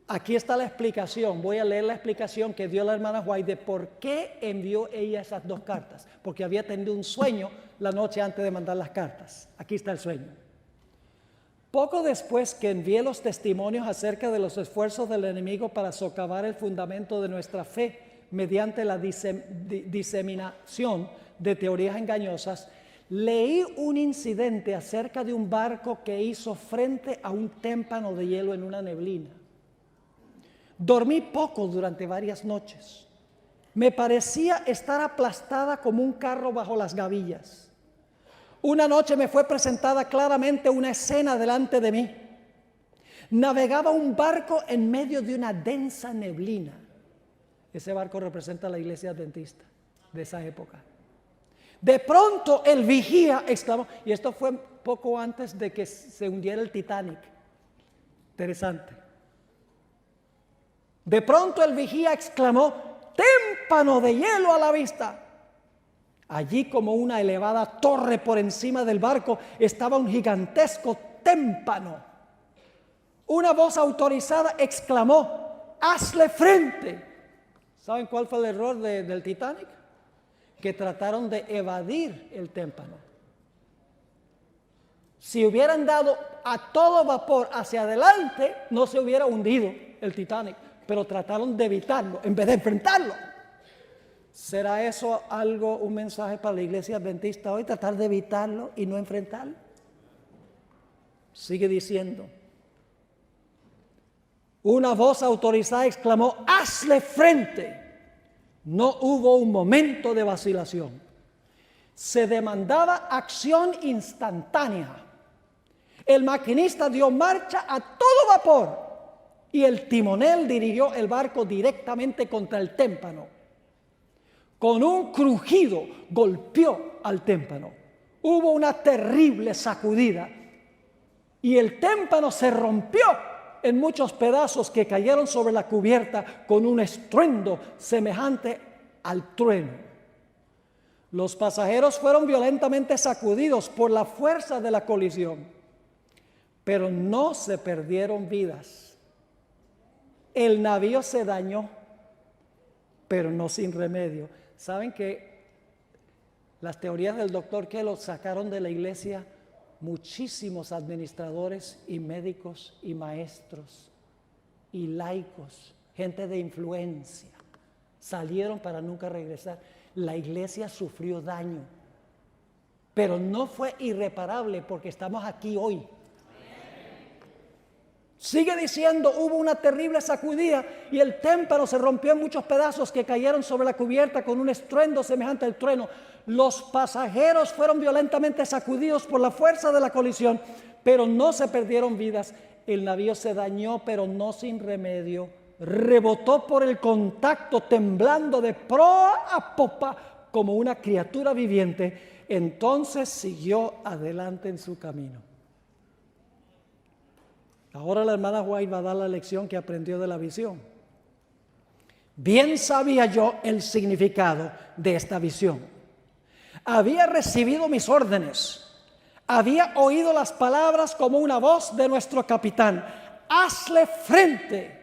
A: Aquí está la explicación. Voy a leer la explicación que dio la hermana White de por qué envió ella esas 2 cartas. Porque había tenido un sueño la noche antes de mandar las cartas. Aquí está el sueño. Poco después que envié los testimonios acerca de los esfuerzos del enemigo para socavar el fundamento de nuestra fe mediante la diseminación de teorías engañosas, leí un incidente acerca de un barco que hizo frente a un témpano de hielo en una neblina. Dormí poco durante varias noches. Me parecía estar aplastada como un carro bajo las gavillas. Una noche me fue presentada claramente una escena delante de mí. Navegaba un barco en medio de una densa neblina. Ese barco representa a la iglesia adventista de esa época. De pronto el vigía exclamó, y esto fue poco antes de que se hundiera el Titanic. Interesante. De pronto el vigía exclamó: témpano de hielo a la vista. Allí, como una elevada torre por encima del barco, estaba un gigantesco témpano. Una voz autorizada exclamó: hazle frente. ¿Saben cuál fue el error del Titanic? Que trataron de evadir el témpano. Si hubieran dado a todo vapor hacia adelante, no se hubiera hundido el Titanic, pero trataron de evitarlo en vez de enfrentarlo. ¿Será eso un mensaje para la iglesia adventista hoy? Tratar de evitarlo y no enfrentarlo. Sigue diciendo: una voz autorizada exclamó: hazle frente. No hubo un momento de vacilación. Se demandaba acción instantánea. El maquinista dio marcha a todo vapor y el timonel dirigió el barco directamente contra el témpano. Con un crujido golpeó al témpano. Hubo una terrible sacudida y el témpano se rompió en muchos pedazos que cayeron sobre la cubierta con un estruendo semejante al trueno. Los pasajeros fueron violentamente sacudidos por la fuerza de la colisión, pero no se perdieron vidas. El navío se dañó, pero no sin remedio. ¿Saben que las teorías del doctor Kellogg sacaron de la iglesia muchísimos administradores y médicos y maestros y laicos, gente de influencia? Salieron para nunca regresar. La iglesia sufrió daño, pero no fue irreparable porque estamos aquí hoy. Sigue diciendo: hubo una terrible sacudida y el témpano se rompió en muchos pedazos que cayeron sobre la cubierta con un estruendo semejante al trueno. Los pasajeros fueron violentamente sacudidos por la fuerza de la colisión, pero no se perdieron vidas. El navío se dañó, pero no sin remedio. Rebotó por el contacto, temblando de proa a popa como una criatura viviente. Entonces siguió adelante en su camino. Ahora la hermana White va a dar la lección que aprendió de la visión. Bien sabía yo el significado de esta visión. Había recibido mis órdenes. Había oído las palabras como una voz de nuestro capitán: hazle frente.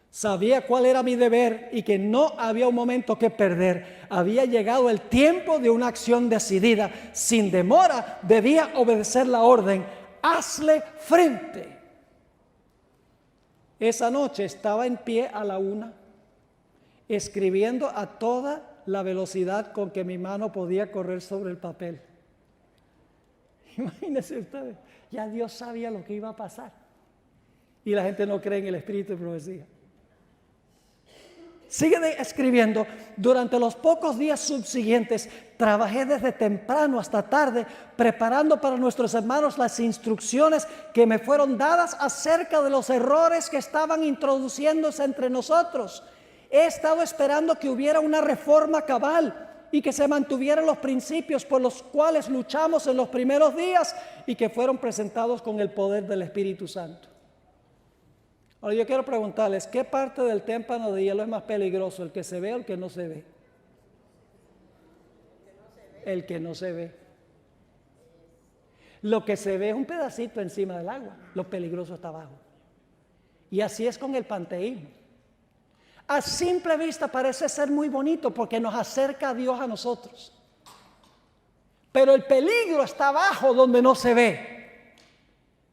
A: Sabía cuál era mi deber y que no había un momento que perder. Había llegado el tiempo de una acción decidida. Sin demora debía obedecer la orden: hazle frente. Esa noche estaba en pie a la 1, escribiendo a toda la velocidad con que mi mano podía correr sobre el papel. Imagínense ustedes, ya Dios sabía lo que iba a pasar. Y la gente no cree en el espíritu de profecía. Sigue escribiendo, durante los pocos días subsiguientes, trabajé desde temprano hasta tarde, preparando para nuestros hermanos las instrucciones que me fueron dadas acerca de los errores que estaban introduciéndose entre nosotros. He estado esperando que hubiera una reforma cabal y que se mantuvieran los principios por los cuales luchamos en los primeros días y que fueron presentados con el poder del Espíritu Santo. Ahora yo quiero preguntarles, ¿qué parte del témpano de hielo es más peligroso, el que se ve o el que no se ve? El que no se ve. Lo que se ve es un pedacito encima del agua, lo peligroso está abajo. Y así es con el panteísmo. A simple vista parece ser muy bonito porque nos acerca a Dios a nosotros. Pero el peligro está abajo donde no se ve,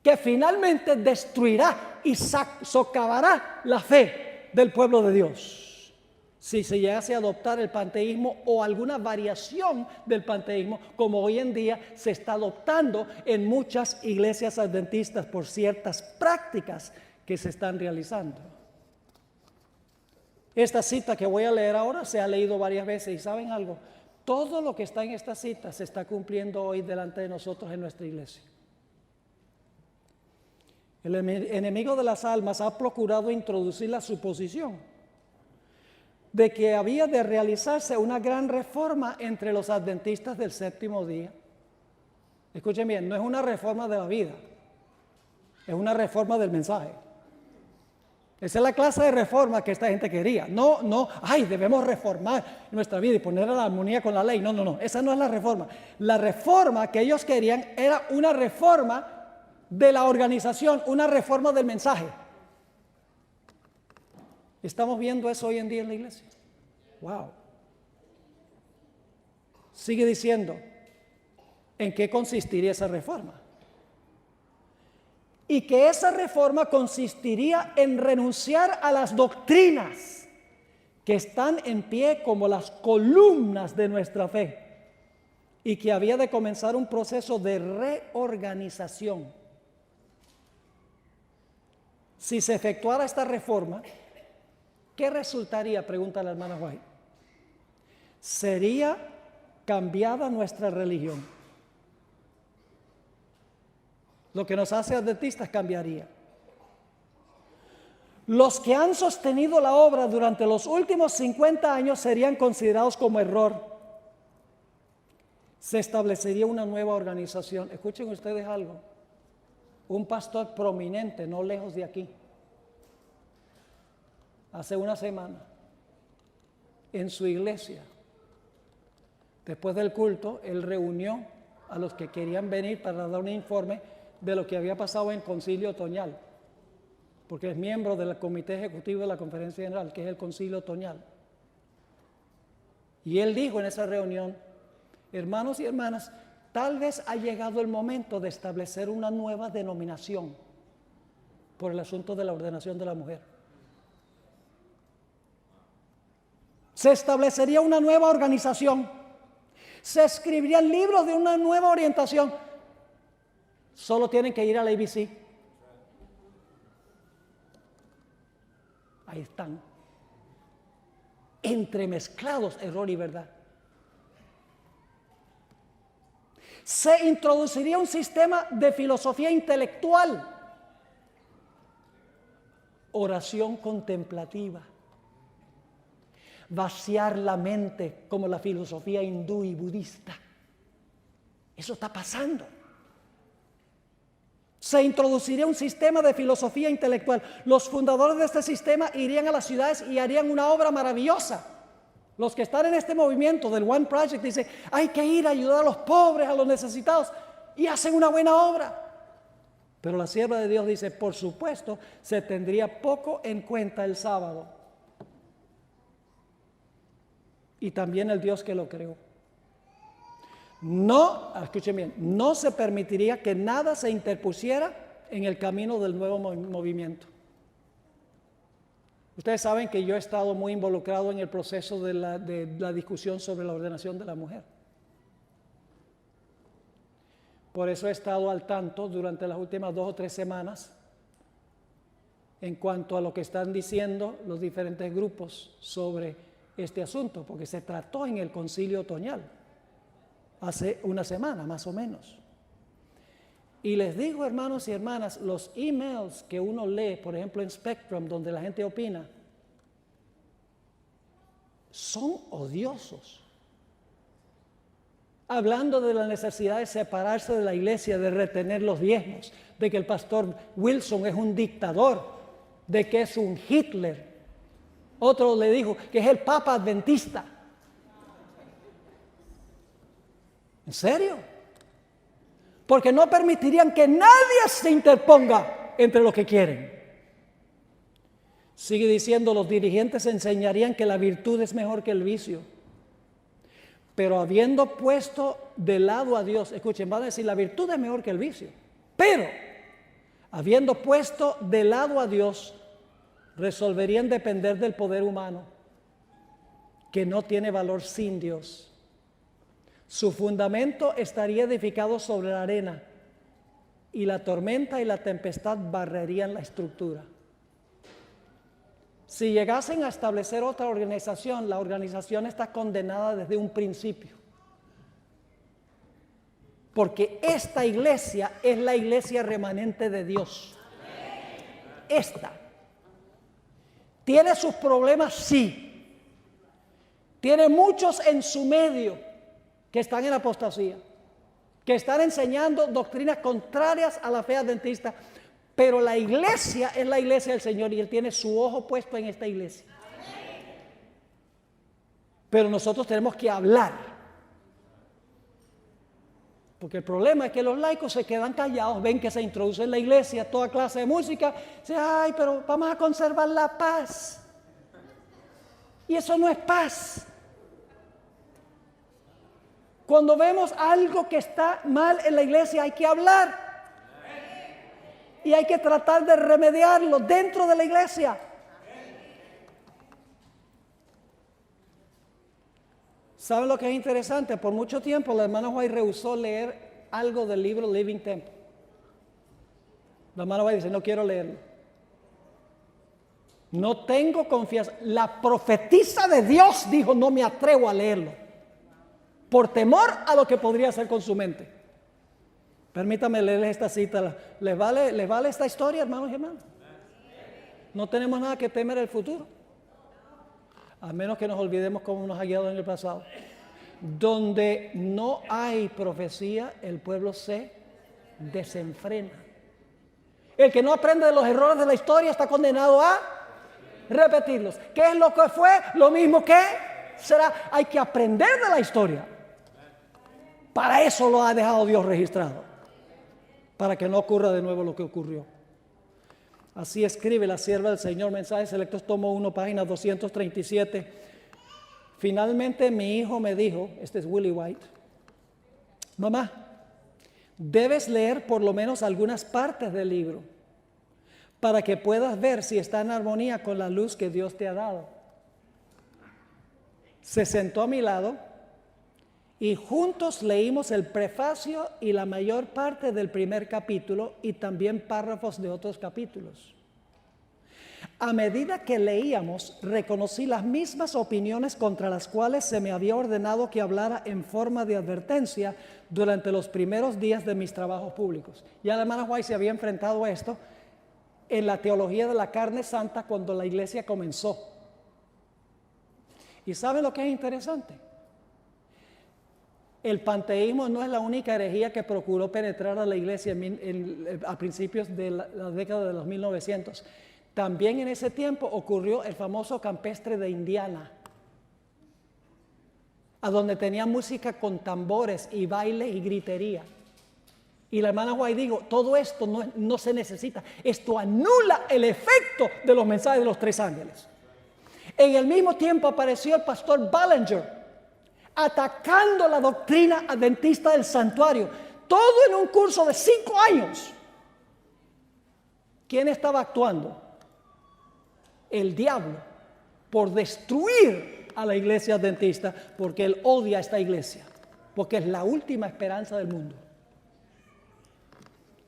A: que finalmente destruirá y socavará la fe del pueblo de Dios. Si se llegase a adoptar el panteísmo o alguna variación del panteísmo, como hoy en día se está adoptando en muchas iglesias adventistas por ciertas prácticas que se están realizando. Esta cita que voy a leer ahora se ha leído varias veces y ¿saben algo? Todo lo que está en esta cita se está cumpliendo hoy delante de nosotros en nuestra iglesia. El enemigo de las almas ha procurado introducir la suposición de que había de realizarse una gran reforma entre los adventistas del séptimo día. Escuchen bien, no es una reforma de la vida, es una reforma del mensaje. Esa es la clase de reforma que esta gente quería. No, debemos reformar nuestra vida y ponerla en armonía con la ley. No, esa no es la reforma. La reforma que ellos querían era una reforma de la organización, una reforma del mensaje. ¿Estamos viendo eso hoy en día en la iglesia? Wow. Sigue diciendo, ¿en qué consistiría esa reforma? Y que esa reforma consistiría en renunciar a las doctrinas que están en pie como las columnas de nuestra fe y que había de comenzar un proceso de reorganización. Si se efectuara esta reforma, ¿qué resultaría? Pregunta la hermana White. Sería cambiada nuestra religión. Lo que nos hace adventistas cambiaría. Los que han sostenido la obra durante los últimos 50 años serían considerados como error. Se establecería una nueva organización. Escuchen ustedes algo. Un pastor prominente, no lejos de aquí, hace una semana, en su iglesia, después del culto, él reunió a los que querían venir para dar un informe de lo que había pasado en el concilio otoñal, porque es miembro del comité ejecutivo de la Conferencia General, que es el concilio otoñal. Y él dijo en esa reunión, hermanos y hermanas, tal vez ha llegado el momento de establecer una nueva denominación por el asunto de la ordenación de la mujer. Se establecería una nueva organización, se escribirían libros de una nueva orientación. Solo tienen que ir a la ABC. Ahí están, entremezclados error y verdad. Se introduciría un sistema de filosofía intelectual, oración contemplativa, vaciar la mente como la filosofía hindú y budista. Eso está pasando. Se introduciría un sistema de filosofía intelectual. Los fundadores de este sistema irían a las ciudades y harían una obra maravillosa. Los que están en este movimiento del One Project dicen, hay que ir a ayudar a los pobres, a los necesitados, y hacen una buena obra. Pero la sierva de Dios dice, por supuesto, se tendría poco en cuenta el sábado. Y también el Dios que lo creó. No, escuchen bien, no se permitiría que nada se interpusiera en el camino del nuevo movimiento. Ustedes saben que yo he estado muy involucrado en el proceso de la discusión sobre la ordenación de la mujer. Por eso he estado al tanto durante las últimas 2 o 3 semanas en cuanto a lo que están diciendo los diferentes grupos sobre este asunto, porque se trató en el concilio otoñal hace una semana más o menos. Y les digo, hermanos y hermanas, los emails que uno lee, por ejemplo en Spectrum, donde la gente opina, son odiosos. Hablando de la necesidad de separarse de la iglesia, de retener los diezmos, de que el pastor Wilson es un dictador, de que es un Hitler. Otro le dijo que es el Papa Adventista. ¿En serio? Porque no permitirían que nadie se interponga entre los que quieren. Sigue diciendo, los dirigentes enseñarían que la virtud es mejor que el vicio. Pero habiendo puesto de lado a Dios, escuchen, van a decir, la virtud es mejor que el vicio. Pero, habiendo puesto de lado a Dios, resolverían depender del poder humano, que no tiene valor sin Dios. Su fundamento estaría edificado sobre la arena, y la tormenta y la tempestad barrerían la estructura. Si llegasen a establecer otra organización, la organización está condenada desde un principio. Porque esta iglesia es la iglesia remanente de Dios. Esta. ¿Tiene sus problemas? Sí. Tiene muchos en su medio que están en apostasía, que están enseñando doctrinas contrarias a la fe adventista, pero la iglesia es la iglesia del Señor y Él tiene su ojo puesto en esta iglesia. Pero nosotros tenemos que hablar, porque el problema es que los laicos se quedan callados, ven que se introduce en la iglesia toda clase de música, dicen, ay, pero vamos a conservar la paz. Y eso no es paz. Cuando vemos algo que está mal en la iglesia hay que hablar. Y hay que tratar de remediarlo dentro de la iglesia. ¿Saben lo que es interesante? Por mucho tiempo la hermana White rehusó leer algo del libro Living Temple. La hermana White dice, no quiero leerlo. No tengo confianza. La profetisa de Dios dijo, no me atrevo a leerlo. Por temor a lo que podría hacer con su mente. Permítame leerles esta cita. ¿Les vale esta historia, hermanos y hermanas? No tenemos nada que temer el futuro. A menos que nos olvidemos cómo nos ha guiado en el pasado. Donde no hay profecía, el pueblo se desenfrena. El que no aprende de los errores de la historia está condenado a repetirlos. ¿Qué es lo que fue? Lo mismo que será. Hay que aprender de la historia. Para eso lo ha dejado Dios registrado. Para que no ocurra de nuevo lo que ocurrió. Así escribe la sierva del Señor, Mensajes Selectos, tomo 1, página 237. Finalmente mi hijo me dijo, este es Willie White, mamá, debes leer por lo menos algunas partes del libro para que puedas ver si está en armonía con la luz que Dios te ha dado. Se sentó a mi lado y juntos leímos el prefacio y la mayor parte del primer capítulo y también párrafos de otros capítulos. A medida que leíamos, reconocí las mismas opiniones contra las cuales se me había ordenado que hablara en forma de advertencia durante los primeros días de mis trabajos públicos. Ya la hermana White se había enfrentado a esto en la teología de la carne santa cuando la iglesia comenzó. ¿Y saben lo que es interesante? El panteísmo no es la única herejía que procuró penetrar a la iglesia a principios de la década de los 1900. También en ese tiempo ocurrió el famoso campestre de Indiana, a donde tenía música con tambores y baile y gritería. Y la hermana White dijo, todo esto no se necesita. Esto anula el efecto de los mensajes de los 3 ángeles. En el mismo tiempo apareció el pastor Ballinger, atacando la doctrina adventista del santuario, todo en un curso de 5 años. ¿Quién estaba actuando? el diablo por destruir a la iglesia adventista, porque él odia a esta iglesia, porque es la última esperanza del mundo.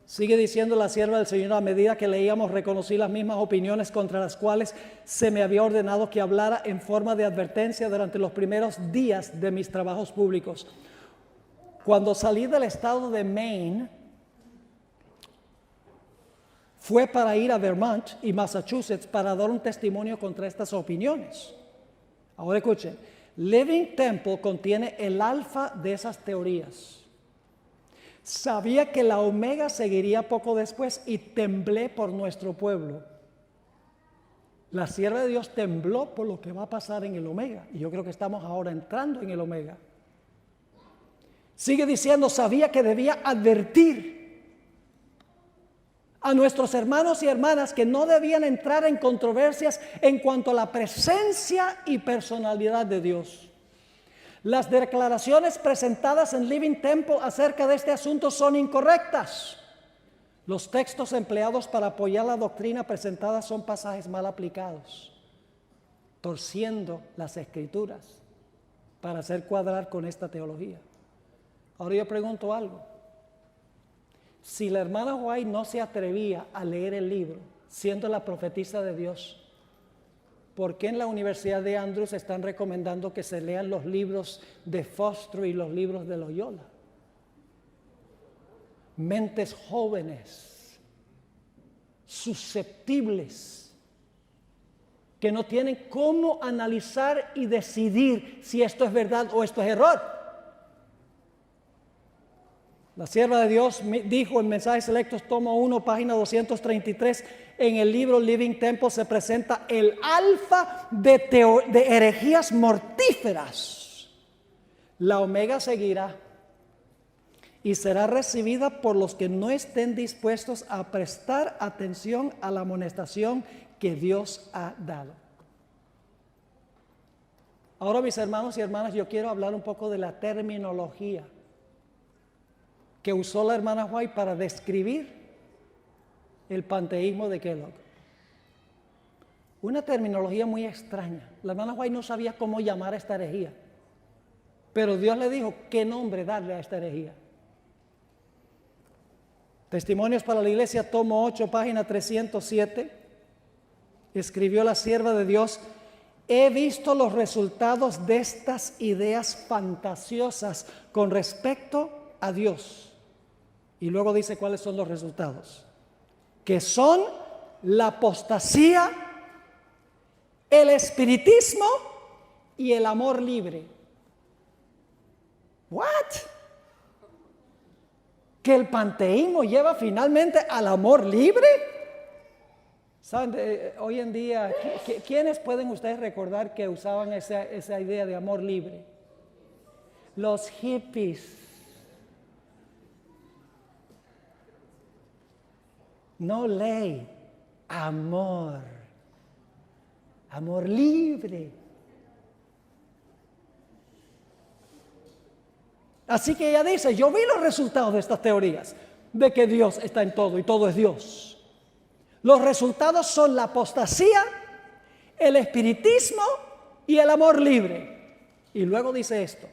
A: Sigue diciendo la sierva del Señor: a medida que leíamos, reconocí las mismas opiniones contra las cuales se me había ordenado que hablara en forma de advertencia durante los primeros días de mis trabajos públicos. Cuando salí del estado de Maine, fue para ir a Vermont y Massachusetts para dar un testimonio contra estas opiniones. Ahora escuchen, Living Temple contiene el alfa de esas teorías. Sabía que la omega seguiría poco después y temblé por nuestro pueblo. La sierva de Dios tembló por lo que va a pasar en el omega. Y yo creo que estamos ahora entrando en el omega. Sigue diciendo: sabía que debía advertir a nuestros hermanos y hermanas que no debían entrar en controversias en cuanto a la presencia y personalidad de Dios. Las declaraciones presentadas en Living Temple acerca de este asunto son incorrectas. Los textos empleados para apoyar la doctrina presentada son pasajes mal aplicados, torciendo las escrituras para hacer cuadrar con esta teología. Ahora yo pregunto algo. Si la hermana White no se atrevía a leer el libro, siendo la profetisa de Dios, ¿por qué en la Universidad de Andrews están recomendando que se lean los libros de Foster y los libros de Loyola? Mentes jóvenes, susceptibles, que no tienen cómo analizar y decidir si esto es verdad o esto es error. La sierva de Dios dijo en Mensajes Selectos, tomo 1, página 233, en el libro Living Temple se presenta el alfa de herejías mortíferas. La omega seguirá y será recibida por los que no estén dispuestos a prestar atención a la amonestación que Dios ha dado. Ahora, mis hermanos y hermanas, yo quiero hablar un poco de la terminología que usó la hermana White para describir el panteísmo de Kellogg. Una terminología muy extraña. La hermana White no sabía cómo llamar a esta herejía, pero Dios le dijo qué nombre darle a esta herejía. Testimonios para la Iglesia, tomo 8, página 307. Escribió la sierva de Dios: he visto los resultados de estas ideas fantasiosas con respecto a Dios. Y luego dice cuáles son los resultados, que son la apostasía, el espiritismo y el amor libre. ¿What? ¿Que el panteísmo lleva finalmente al amor libre? ¿Saben? Hoy en día, ¿quiénes pueden ustedes recordar que usaban esa idea de amor libre? Los hippies. No ley, amor. Amor libre. Así que ella dice, yo vi los resultados de estas teorías, de que Dios está en todo y todo es Dios. Los resultados son la apostasía, el espiritismo y el amor libre. Y luego dice esto: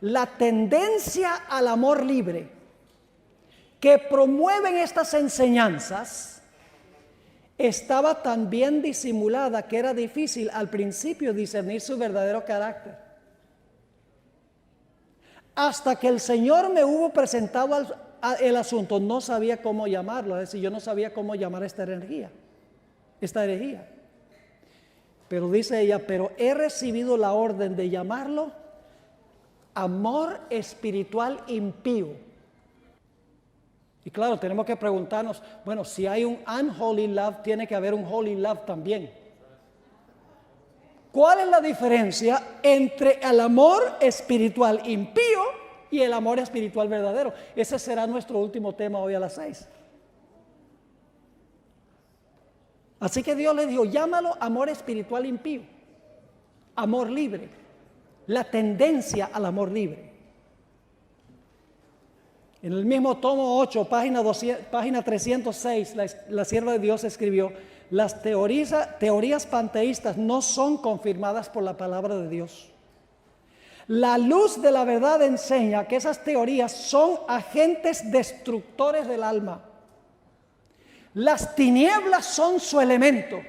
A: la tendencia al amor libre que promueven estas enseñanzas estaba tan bien disimulada que era difícil al principio discernir su verdadero carácter. Hasta que el Señor me hubo presentado el asunto, no sabía cómo llamarlo, es decir, yo no sabía cómo llamar esta herejía. Pero dice ella, pero he recibido la orden de llamarlo amor espiritual impío. Y claro, tenemos que preguntarnos, bueno, si hay un unholy love, tiene que haber un holy love también. ¿Cuál es la diferencia entre el amor espiritual impío y el amor espiritual verdadero? Ese será nuestro último tema hoy a las 6. Así que Dios le dijo, llámalo amor espiritual impío, amor libre, la tendencia al amor libre. En el mismo tomo 8, página 306, la sierva de Dios escribió, las teorías panteístas no son confirmadas por la palabra de Dios. La luz de la verdad enseña que esas teorías son agentes destructores del alma. Las tinieblas son su elemento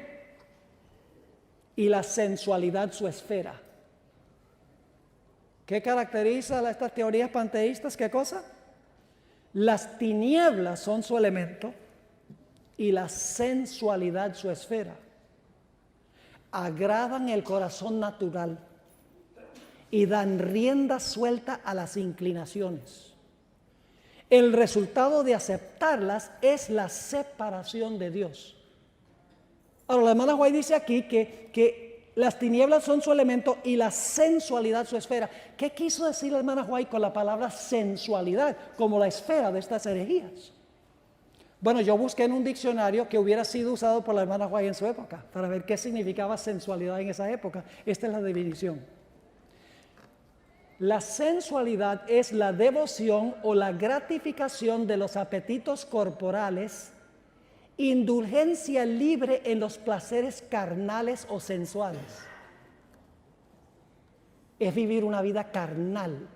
A: y la sensualidad su esfera. ¿Qué caracteriza a estas teorías panteístas? ¿Qué cosa? Las tinieblas son su elemento y la sensualidad su esfera. Agradan el corazón natural y dan rienda suelta a las inclinaciones. El resultado de aceptarlas es la separación de Dios. Ahora, la hermana White dice aquí que las tinieblas son su elemento y la sensualidad su esfera. ¿Qué quiso decir la hermana White con la palabra sensualidad como la esfera de estas herejías? Bueno, yo busqué en un diccionario que hubiera sido usado por la hermana White en su época para ver qué significaba sensualidad en esa época. Esta es la definición. La sensualidad es la devoción o la gratificación de los apetitos corporales, indulgencia libre en los placeres carnales o sensuales. Es vivir una vida carnal,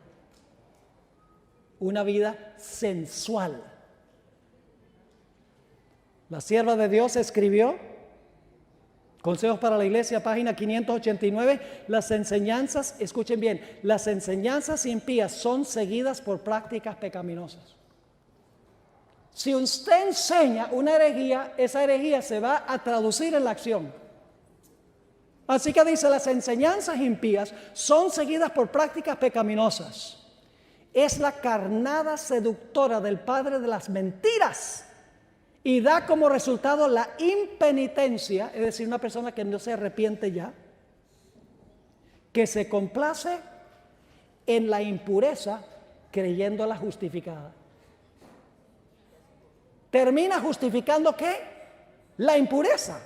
A: una vida sensual. La sierva de Dios escribió, Consejos para la Iglesia, página 589, las enseñanzas, escuchen bien, las enseñanzas impías son seguidas por prácticas pecaminosas. Si usted enseña una herejía, esa herejía se va a traducir en la acción. Así que dice, las enseñanzas impías son seguidas por prácticas pecaminosas. Es la carnada seductora del padre de las mentiras. Y da como resultado la impenitencia, es decir, una persona que no se arrepiente ya, que se complace en la impureza creyéndola justificada. Termina justificando ¿qué? La impureza.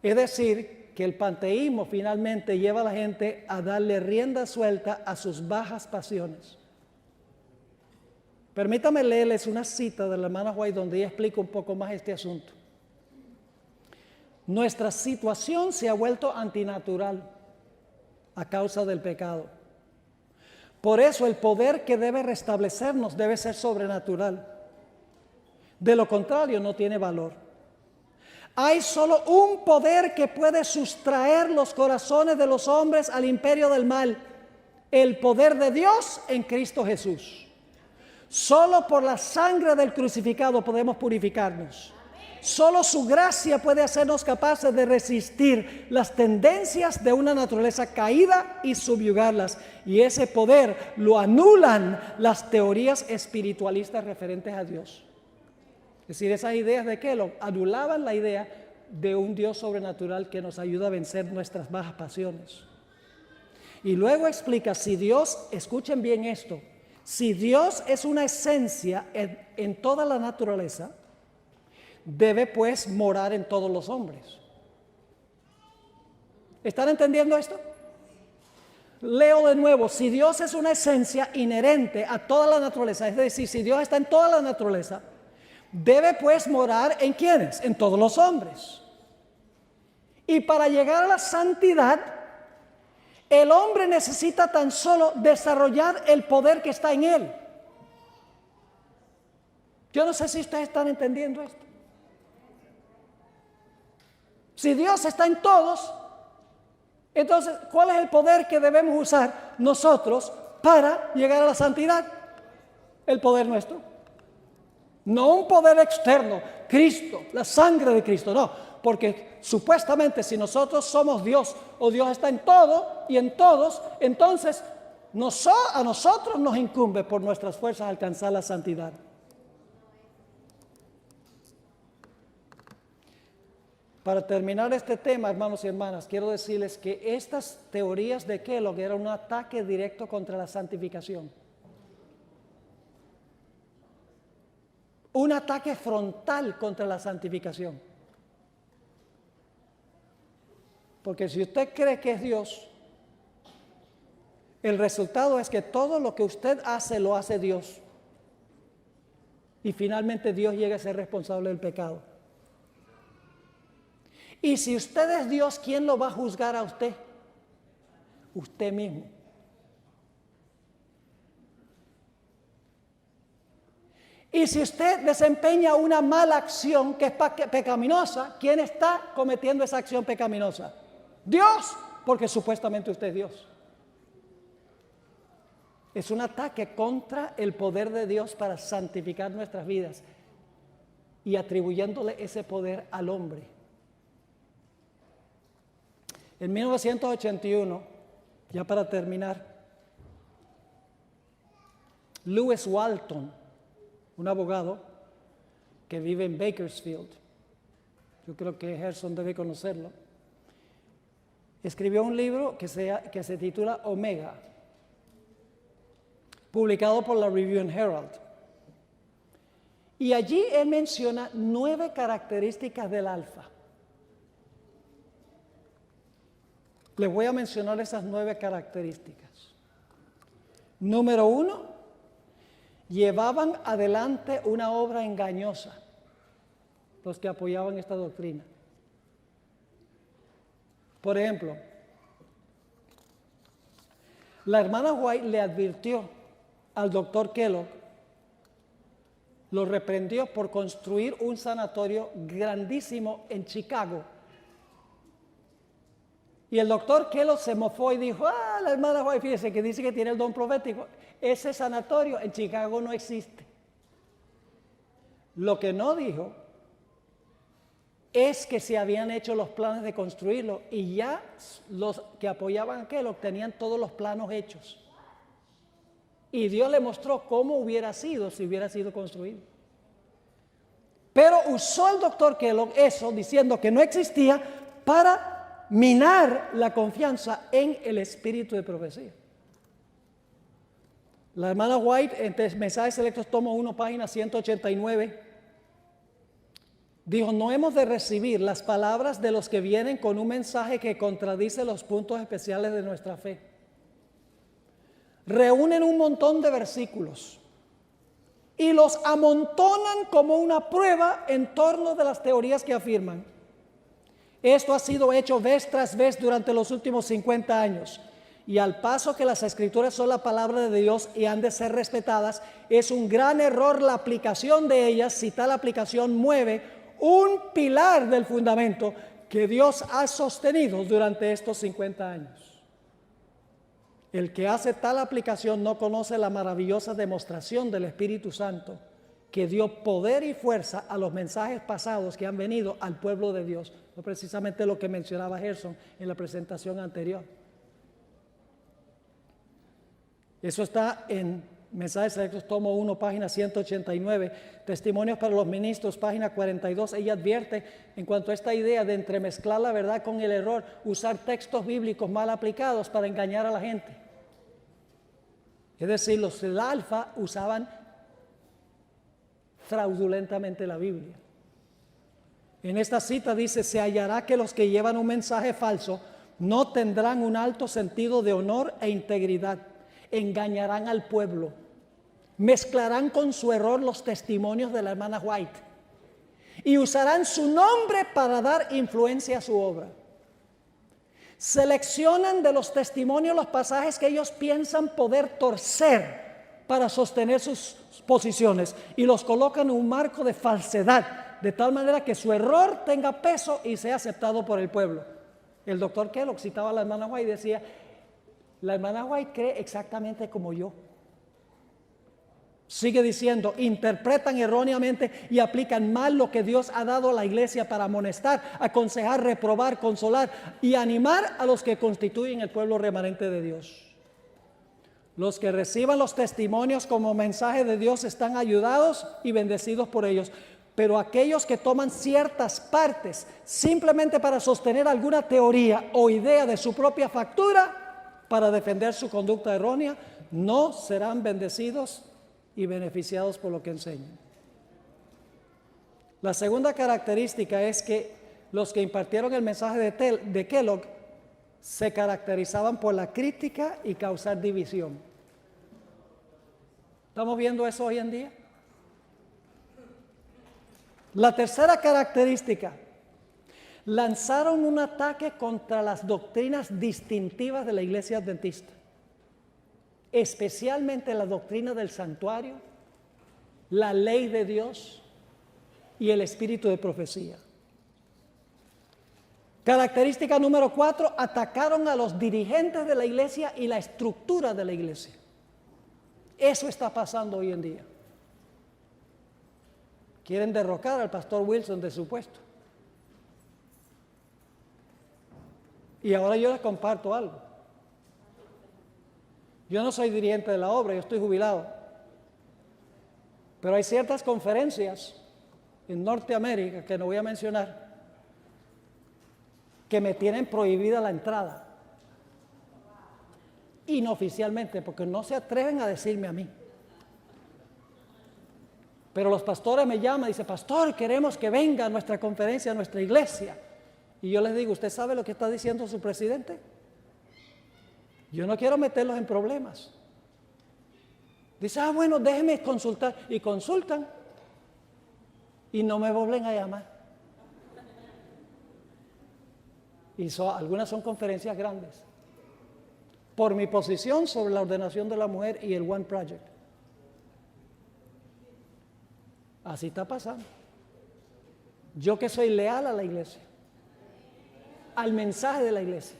A: Es decir, que el panteísmo finalmente lleva a la gente a darle rienda suelta a sus bajas pasiones. Permítame leerles una cita de la hermana White donde ella explica un poco más este asunto. Nuestra situación se ha vuelto antinatural a causa del pecado. Por eso el poder que debe restablecernos debe ser sobrenatural. De lo contrario, no tiene valor. Hay solo un poder que puede sustraer los corazones de los hombres al imperio del mal: el poder de Dios en Cristo Jesús. Solo por la sangre del crucificado podemos purificarnos. Solo su gracia puede hacernos capaces de resistir las tendencias de una naturaleza caída y subyugarlas. Y ese poder lo anulan las teorías espiritualistas referentes a Dios. Es decir, esas ideas de que lo anulaban la idea de un Dios sobrenatural que nos ayuda a vencer nuestras bajas pasiones. Y luego explica, si Dios, escuchen bien esto, si Dios es una esencia en toda la naturaleza, debe pues morar en todos los hombres. ¿Están entendiendo esto? Leo de nuevo, si Dios es una esencia inherente a toda la naturaleza, es decir, si Dios está en toda la naturaleza, debe pues morar ¿en quiénes? En todos los hombres. Y para llegar a la santidad, el hombre necesita tan solo desarrollar el poder que está en él. Yo no sé si ustedes están entendiendo esto. Si Dios está en todos, entonces, ¿cuál es el poder que debemos usar nosotros para llegar a la santidad? El poder nuestro. No un poder externo, Cristo, la sangre de Cristo, no. Porque supuestamente si nosotros somos Dios o Dios está en todo y en todos, entonces a nosotros nos incumbe por nuestras fuerzas alcanzar la santidad. Para terminar este tema, hermanos y hermanas, quiero decirles que estas teorías de Kellogg eran un ataque directo contra la santificación. Un ataque frontal contra la santificación. Porque si usted cree que es Dios, el resultado es que todo lo que usted hace lo hace Dios. y finalmente Dios llegue a ser responsable del pecado. Y si usted es Dios, ¿quién lo va a juzgar a usted? Usted mismo. Y si usted desempeña una mala acción que es pecaminosa, ¿quién está cometiendo esa acción pecaminosa? Dios, porque supuestamente usted es Dios. Es un ataque contra el poder de Dios para santificar nuestras vidas y atribuyéndole ese poder al hombre. En 1981, ya para terminar, Lewis Walton, un abogado que vive en Bakersfield, yo creo que Gerson debe conocerlo, escribió un libro que se titula Omega, publicado por la Review and Herald. Y allí él menciona 9 características del alfa. Les voy a mencionar esas 9 características. Número 1, llevaban adelante una obra engañosa, los que apoyaban esta doctrina. Por ejemplo, la hermana White le advirtió al doctor Kellogg, lo reprendió por construir un sanatorio grandísimo en Chicago. Y el doctor Kellogg se mofó y dijo, la hermana White, fíjese que dice que tiene el don profético. Ese sanatorio en Chicago no existe. Lo que no dijo es que se habían hecho los planes de construirlo y ya los que apoyaban a Kellogg tenían todos los planos hechos. Y Dios le mostró cómo hubiera sido si hubiera sido construido. Pero usó el doctor Kellogg eso diciendo que no existía para minar la confianza en el espíritu de profecía. La hermana White, en Mensajes Selectos, tomo 1, página 189, dijo, no hemos de recibir las palabras de los que vienen con un mensaje que contradice los puntos especiales de nuestra fe. Reúnen un montón de versículos y los amontonan como una prueba en torno de las teorías que afirman. Esto ha sido hecho vez tras vez durante los últimos 50 años. Y al paso que las escrituras son la palabra de Dios y han de ser respetadas, es un gran error la aplicación de ellas si tal aplicación mueve un pilar del fundamento que Dios ha sostenido durante estos 50 años. El que hace tal aplicación no conoce la maravillosa demostración del Espíritu Santo que dio poder y fuerza a los mensajes pasados que han venido al pueblo de Dios. No precisamente lo que mencionaba Gerson en la presentación anterior. Eso está en Mensajes Selectos, tomo 1, página 189, Testimonios para los Ministros, página 42. Ella advierte en cuanto a esta idea de entremezclar la verdad con el error, usar textos bíblicos mal aplicados para engañar a la gente. Es decir, los del alfa usaban fraudulentamente la Biblia. En esta cita dice, se hallará que los que llevan un mensaje falso no tendrán un alto sentido de honor e integridad. Engañarán al pueblo, mezclarán con su error los testimonios de la hermana White y usarán su nombre para dar influencia a su obra. Seleccionan de los testimonios los pasajes que ellos piensan poder torcer para sostener sus posiciones y los colocan en un marco de falsedad, de tal manera que su error tenga peso y sea aceptado por el pueblo. El doctor Kellogg citaba a la hermana White y decía, la hermana White cree exactamente como yo. Sigue diciendo, interpretan erróneamente y aplican mal lo que Dios ha dado a la iglesia para amonestar, aconsejar, reprobar, consolar y animar a los que constituyen el pueblo remanente de Dios. Los que reciban los testimonios como mensaje de Dios están ayudados y bendecidos por ellos. Pero aquellos que toman ciertas partes simplemente para sostener alguna teoría o idea de su propia factura, para defender su conducta errónea, no serán bendecidos y beneficiados por lo que enseñan. La segunda característica es que los que impartieron el mensaje de Kellogg se caracterizaban por la crítica y causar división. ¿Estamos viendo eso hoy en día? La tercera característica, lanzaron un ataque contra las doctrinas distintivas de la iglesia adventista, especialmente la doctrina del santuario, la ley de Dios y el espíritu de profecía. Característica número 4, atacaron a los dirigentes de la iglesia y la estructura de la iglesia. Eso está pasando hoy en día. Quieren derrocar al pastor Wilson de su puesto. Y ahora yo les comparto algo. Yo no soy dirigente de la obra, yo estoy jubilado. Pero hay ciertas conferencias en Norteamérica, que no voy a mencionar, que me tienen prohibida la entrada. Inoficialmente, porque no se atreven a decirme a mí. Pero los pastores me llaman y dicen, pastor, queremos que venga a nuestra conferencia, a nuestra iglesia. Y yo les digo, ¿usted sabe lo que está diciendo su presidente? Yo no quiero meterlos en problemas. Dice, bueno, déjeme consultar. Y consultan y no me vuelven a llamar. Y algunas son conferencias grandes. Por mi posición sobre la ordenación de la mujer y el One Project. Así está pasando. Yo que soy leal a la iglesia, al mensaje de la iglesia.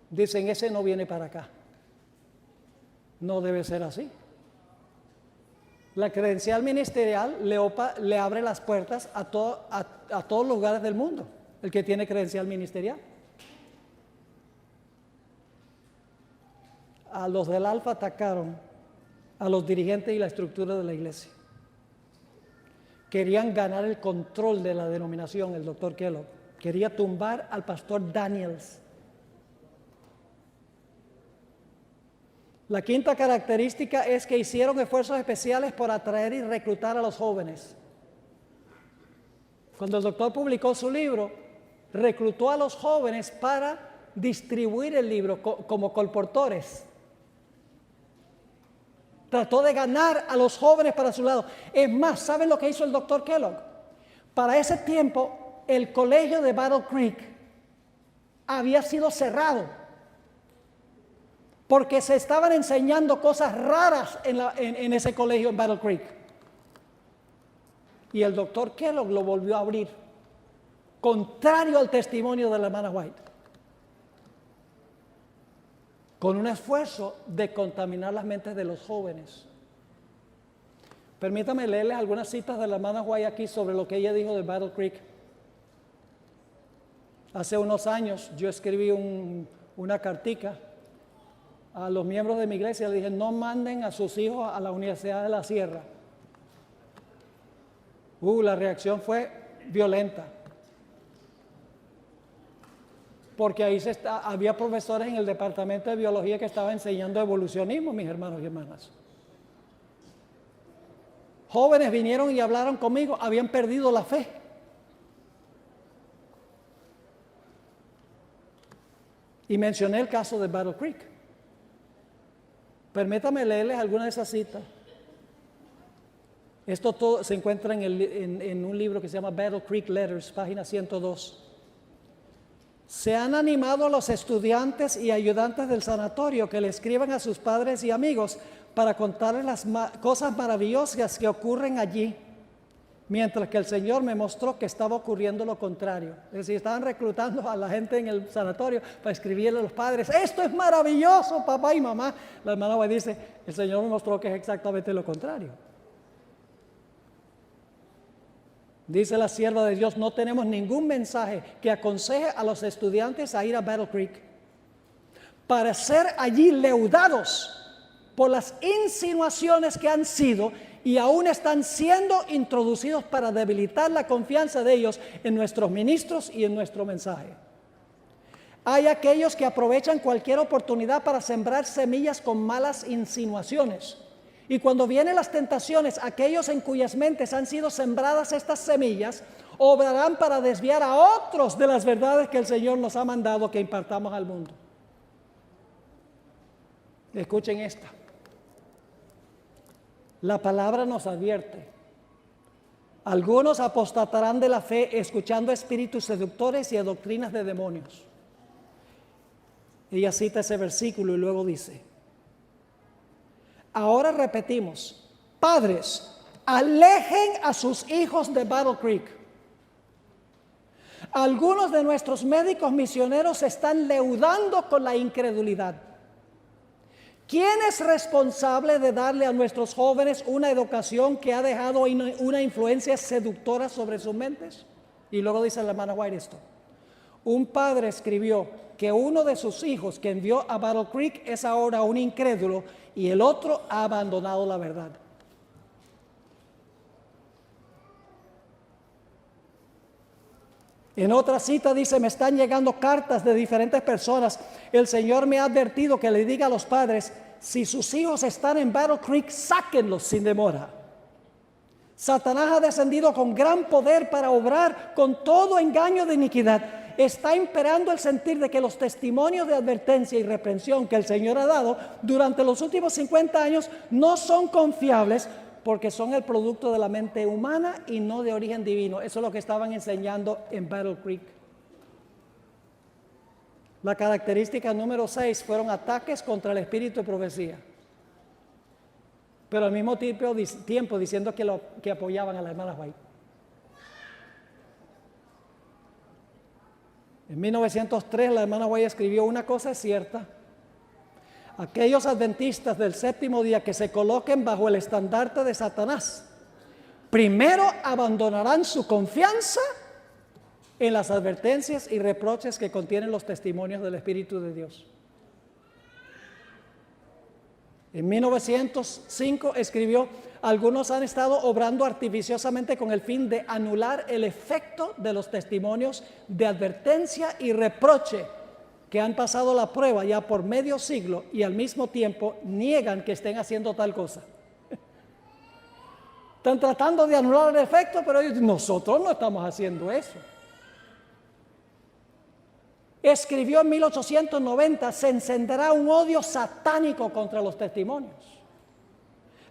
A: Dicen, ese no viene para acá. No debe ser así. La credencial ministerial le abre las puertas a todos los lugares del mundo, el que tiene credencial ministerial. A los del Alfa atacaron a los dirigentes y la estructura de la iglesia. Querían ganar el control de la denominación, el doctor Kellogg. Quería tumbar al pastor Daniels. La quinta característica es que hicieron esfuerzos especiales por atraer y reclutar a los jóvenes. Cuando el doctor publicó su libro, reclutó a los jóvenes para distribuir el libro como colportores. Trató de ganar a los jóvenes para su lado. Es más, ¿saben lo que hizo el doctor Kellogg? Para ese tiempo, el colegio de Battle Creek había sido cerrado porque se estaban enseñando cosas raras en ese colegio en Battle Creek. Y el doctor Kellogg lo volvió a abrir, contrario al testimonio de la hermana White, con un esfuerzo de contaminar las mentes de los jóvenes. Permítame leerles algunas citas de la hermana White aquí sobre lo que ella dijo de Battle Creek. Hace unos años yo escribí una cartica a los miembros de mi iglesia. Le dije, no manden a sus hijos a la Universidad de la Sierra. La reacción fue violenta. Porque ahí había profesores en el departamento de biología que estaban enseñando evolucionismo, mis hermanos y hermanas. Jóvenes vinieron y hablaron conmigo, habían perdido la fe. Y mencioné el caso de Battle Creek. Permítame leerles alguna de esas citas. Esto todo se encuentra en un libro que se llama Battle Creek Letters, página 102. Se han animado a los estudiantes y ayudantes del sanatorio que le escriban a sus padres y amigos para contarles las cosas maravillosas que ocurren allí, mientras que el Señor me mostró que estaba ocurriendo lo contrario. Es decir, estaban reclutando a la gente en el sanatorio para escribirle a los padres, esto es maravilloso, papá y mamá. La hermana White dice, el Señor me mostró que es exactamente lo contrario. Dice la sierva de Dios, no tenemos ningún mensaje que aconseje a los estudiantes a ir a Battle Creek para ser allí leudados por las insinuaciones que han sido y aún están siendo introducidos para debilitar la confianza de ellos en nuestros ministros y en nuestro mensaje. Hay aquellos que aprovechan cualquier oportunidad para sembrar semillas con malas insinuaciones. Y cuando vienen las tentaciones, aquellos en cuyas mentes han sido sembradas estas semillas, obrarán para desviar a otros de las verdades que el Señor nos ha mandado que impartamos al mundo. Escuchen esta. La palabra nos advierte Algunos apostatarán de la fe escuchando espíritus seductores y a doctrinas de demonios. Ella cita ese versículo y luego dice, ahora repetimos, padres, alejen a sus hijos de Battle Creek. Algunos de nuestros médicos misioneros se están leudando con la incredulidad. ¿Quién es responsable de darle a nuestros jóvenes una educación que ha dejado una influencia seductora sobre sus mentes? Y luego dice la hermana White esto. Un padre escribió que uno de sus hijos que envió a Battle Creek es ahora un incrédulo y el otro ha abandonado la verdad. En otra cita dice, me están llegando cartas de diferentes personas. El Señor me ha advertido que le diga a los padres, si sus hijos están en Battle Creek, sáquenlos sin demora. Satanás ha descendido con gran poder para obrar con todo engaño de iniquidad. Está imperando el sentir de que los testimonios de advertencia y reprensión que el Señor ha dado durante los últimos 50 años no son confiables, porque son el producto de la mente humana y no de origen divino. Eso es lo que estaban enseñando en Battle Creek. La característica número 6 fueron ataques contra el espíritu de profecía. Pero al mismo tiempo diciendo que apoyaban a la hermana White. En 1903 la hermana White escribió, una cosa es cierta. Aquellos adventistas del séptimo día que se coloquen bajo el estandarte de Satanás, primero abandonarán su confianza en las advertencias y reproches que contienen los testimonios del Espíritu de Dios. En 1905 escribió, algunos han estado obrando artificiosamente con el fin de anular el efecto de los testimonios de advertencia y reproche que han pasado la prueba ya por medio siglo y al mismo tiempo niegan que estén haciendo tal cosa. Están tratando de anular el efecto, pero nosotros no estamos haciendo eso. Escribió en 1890, se encenderá un odio satánico contra los testimonios.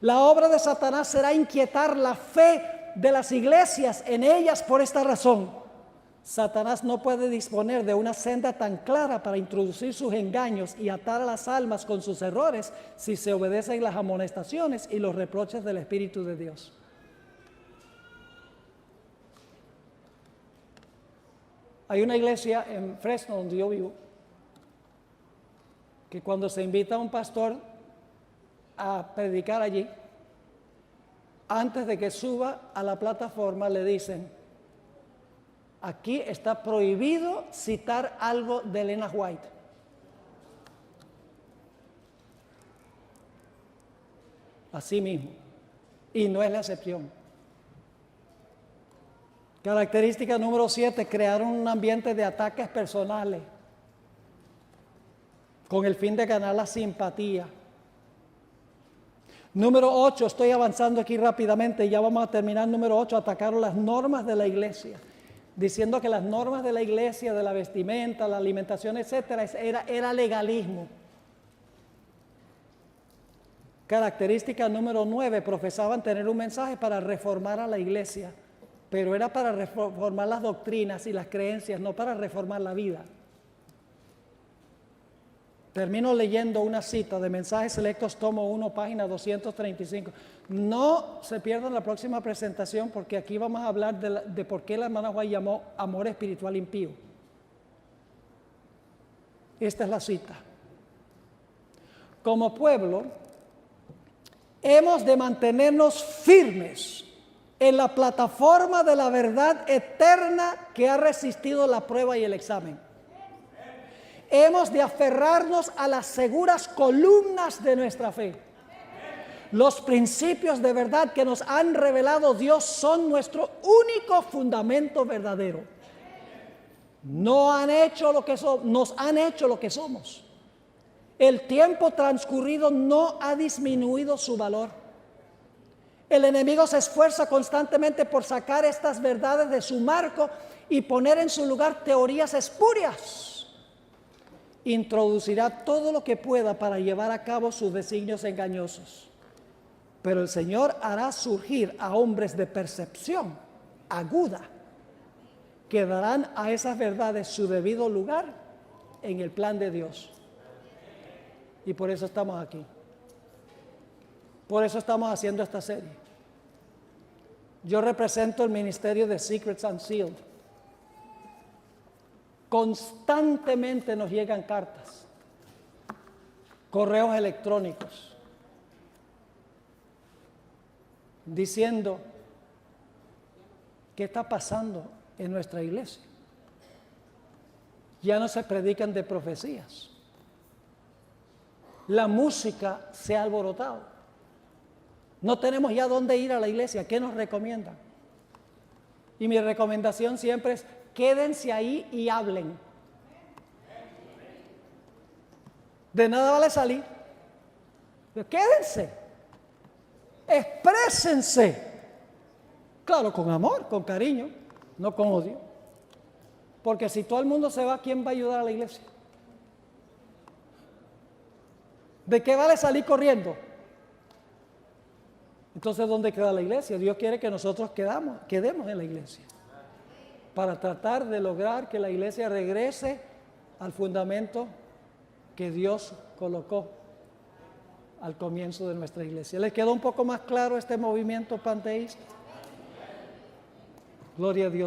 A: La obra de Satanás será inquietar la fe de las iglesias en ellas por esta razón. Satanás no puede disponer de una senda tan clara para introducir sus engaños y atar a las almas con sus errores si se obedecen las amonestaciones y los reproches del Espíritu de Dios. Hay una iglesia en Fresno, donde yo vivo, que cuando se invita a un pastor a predicar allí, antes de que suba a la plataforma le dicen, aquí está prohibido citar algo de Elena White. Así mismo. Y no es la excepción. Característica número 7, crearon un ambiente de ataques personales con el fin de ganar la simpatía. Número 8, estoy avanzando aquí rápidamente, ya vamos a terminar. Número 8, atacaron las normas de la iglesia, diciendo que las normas de la iglesia, de la vestimenta, la alimentación, etcétera, era legalismo. Característica número 9, profesaban tener un mensaje para reformar a la iglesia, pero era para reformar las doctrinas y las creencias, no para reformar la vida. Termino leyendo una cita de Mensajes Selectos, tomo 1, página 235. No se pierdan la próxima presentación, porque aquí vamos a hablar de por qué la hermana White llamó amor espiritual impío. Esta es la cita. Como pueblo, hemos de mantenernos firmes en la plataforma de la verdad eterna que ha resistido la prueba y el examen. Hemos de aferrarnos a las seguras columnas de nuestra fe. Los principios de verdad que nos han revelado Dios son nuestro único fundamento verdadero. Nos han hecho lo que somos. El tiempo transcurrido no ha disminuido su valor. El enemigo se esfuerza constantemente por sacar estas verdades de su marco y poner en su lugar teorías espurias. Introducirá todo lo que pueda para llevar a cabo sus designios engañosos. Pero el Señor hará surgir a hombres de percepción aguda que darán a esas verdades su debido lugar en el plan de Dios. Y por eso estamos aquí. Por eso estamos haciendo esta serie. Yo represento el ministerio de Secrets Unsealed. Constantemente nos llegan cartas, correos electrónicos, diciendo qué está pasando en nuestra iglesia. Ya no se predican de profecías. La música se ha alborotado. No tenemos ya dónde ir a la iglesia. ¿Qué nos recomiendan? Y mi recomendación siempre es: quédense ahí y hablen. De nada vale salir. Pero quédense. Exprésense. Claro, con amor, con cariño, no con odio. Porque si todo el mundo se va, ¿quién va a ayudar a la iglesia? ¿De qué vale salir corriendo? Entonces, ¿dónde queda la iglesia? Dios quiere que nosotros quedemos en la iglesia, para tratar de lograr que la iglesia regrese al fundamento que Dios colocó al comienzo de nuestra iglesia. ¿Les quedó un poco más claro este movimiento panteísta? Gloria a Dios.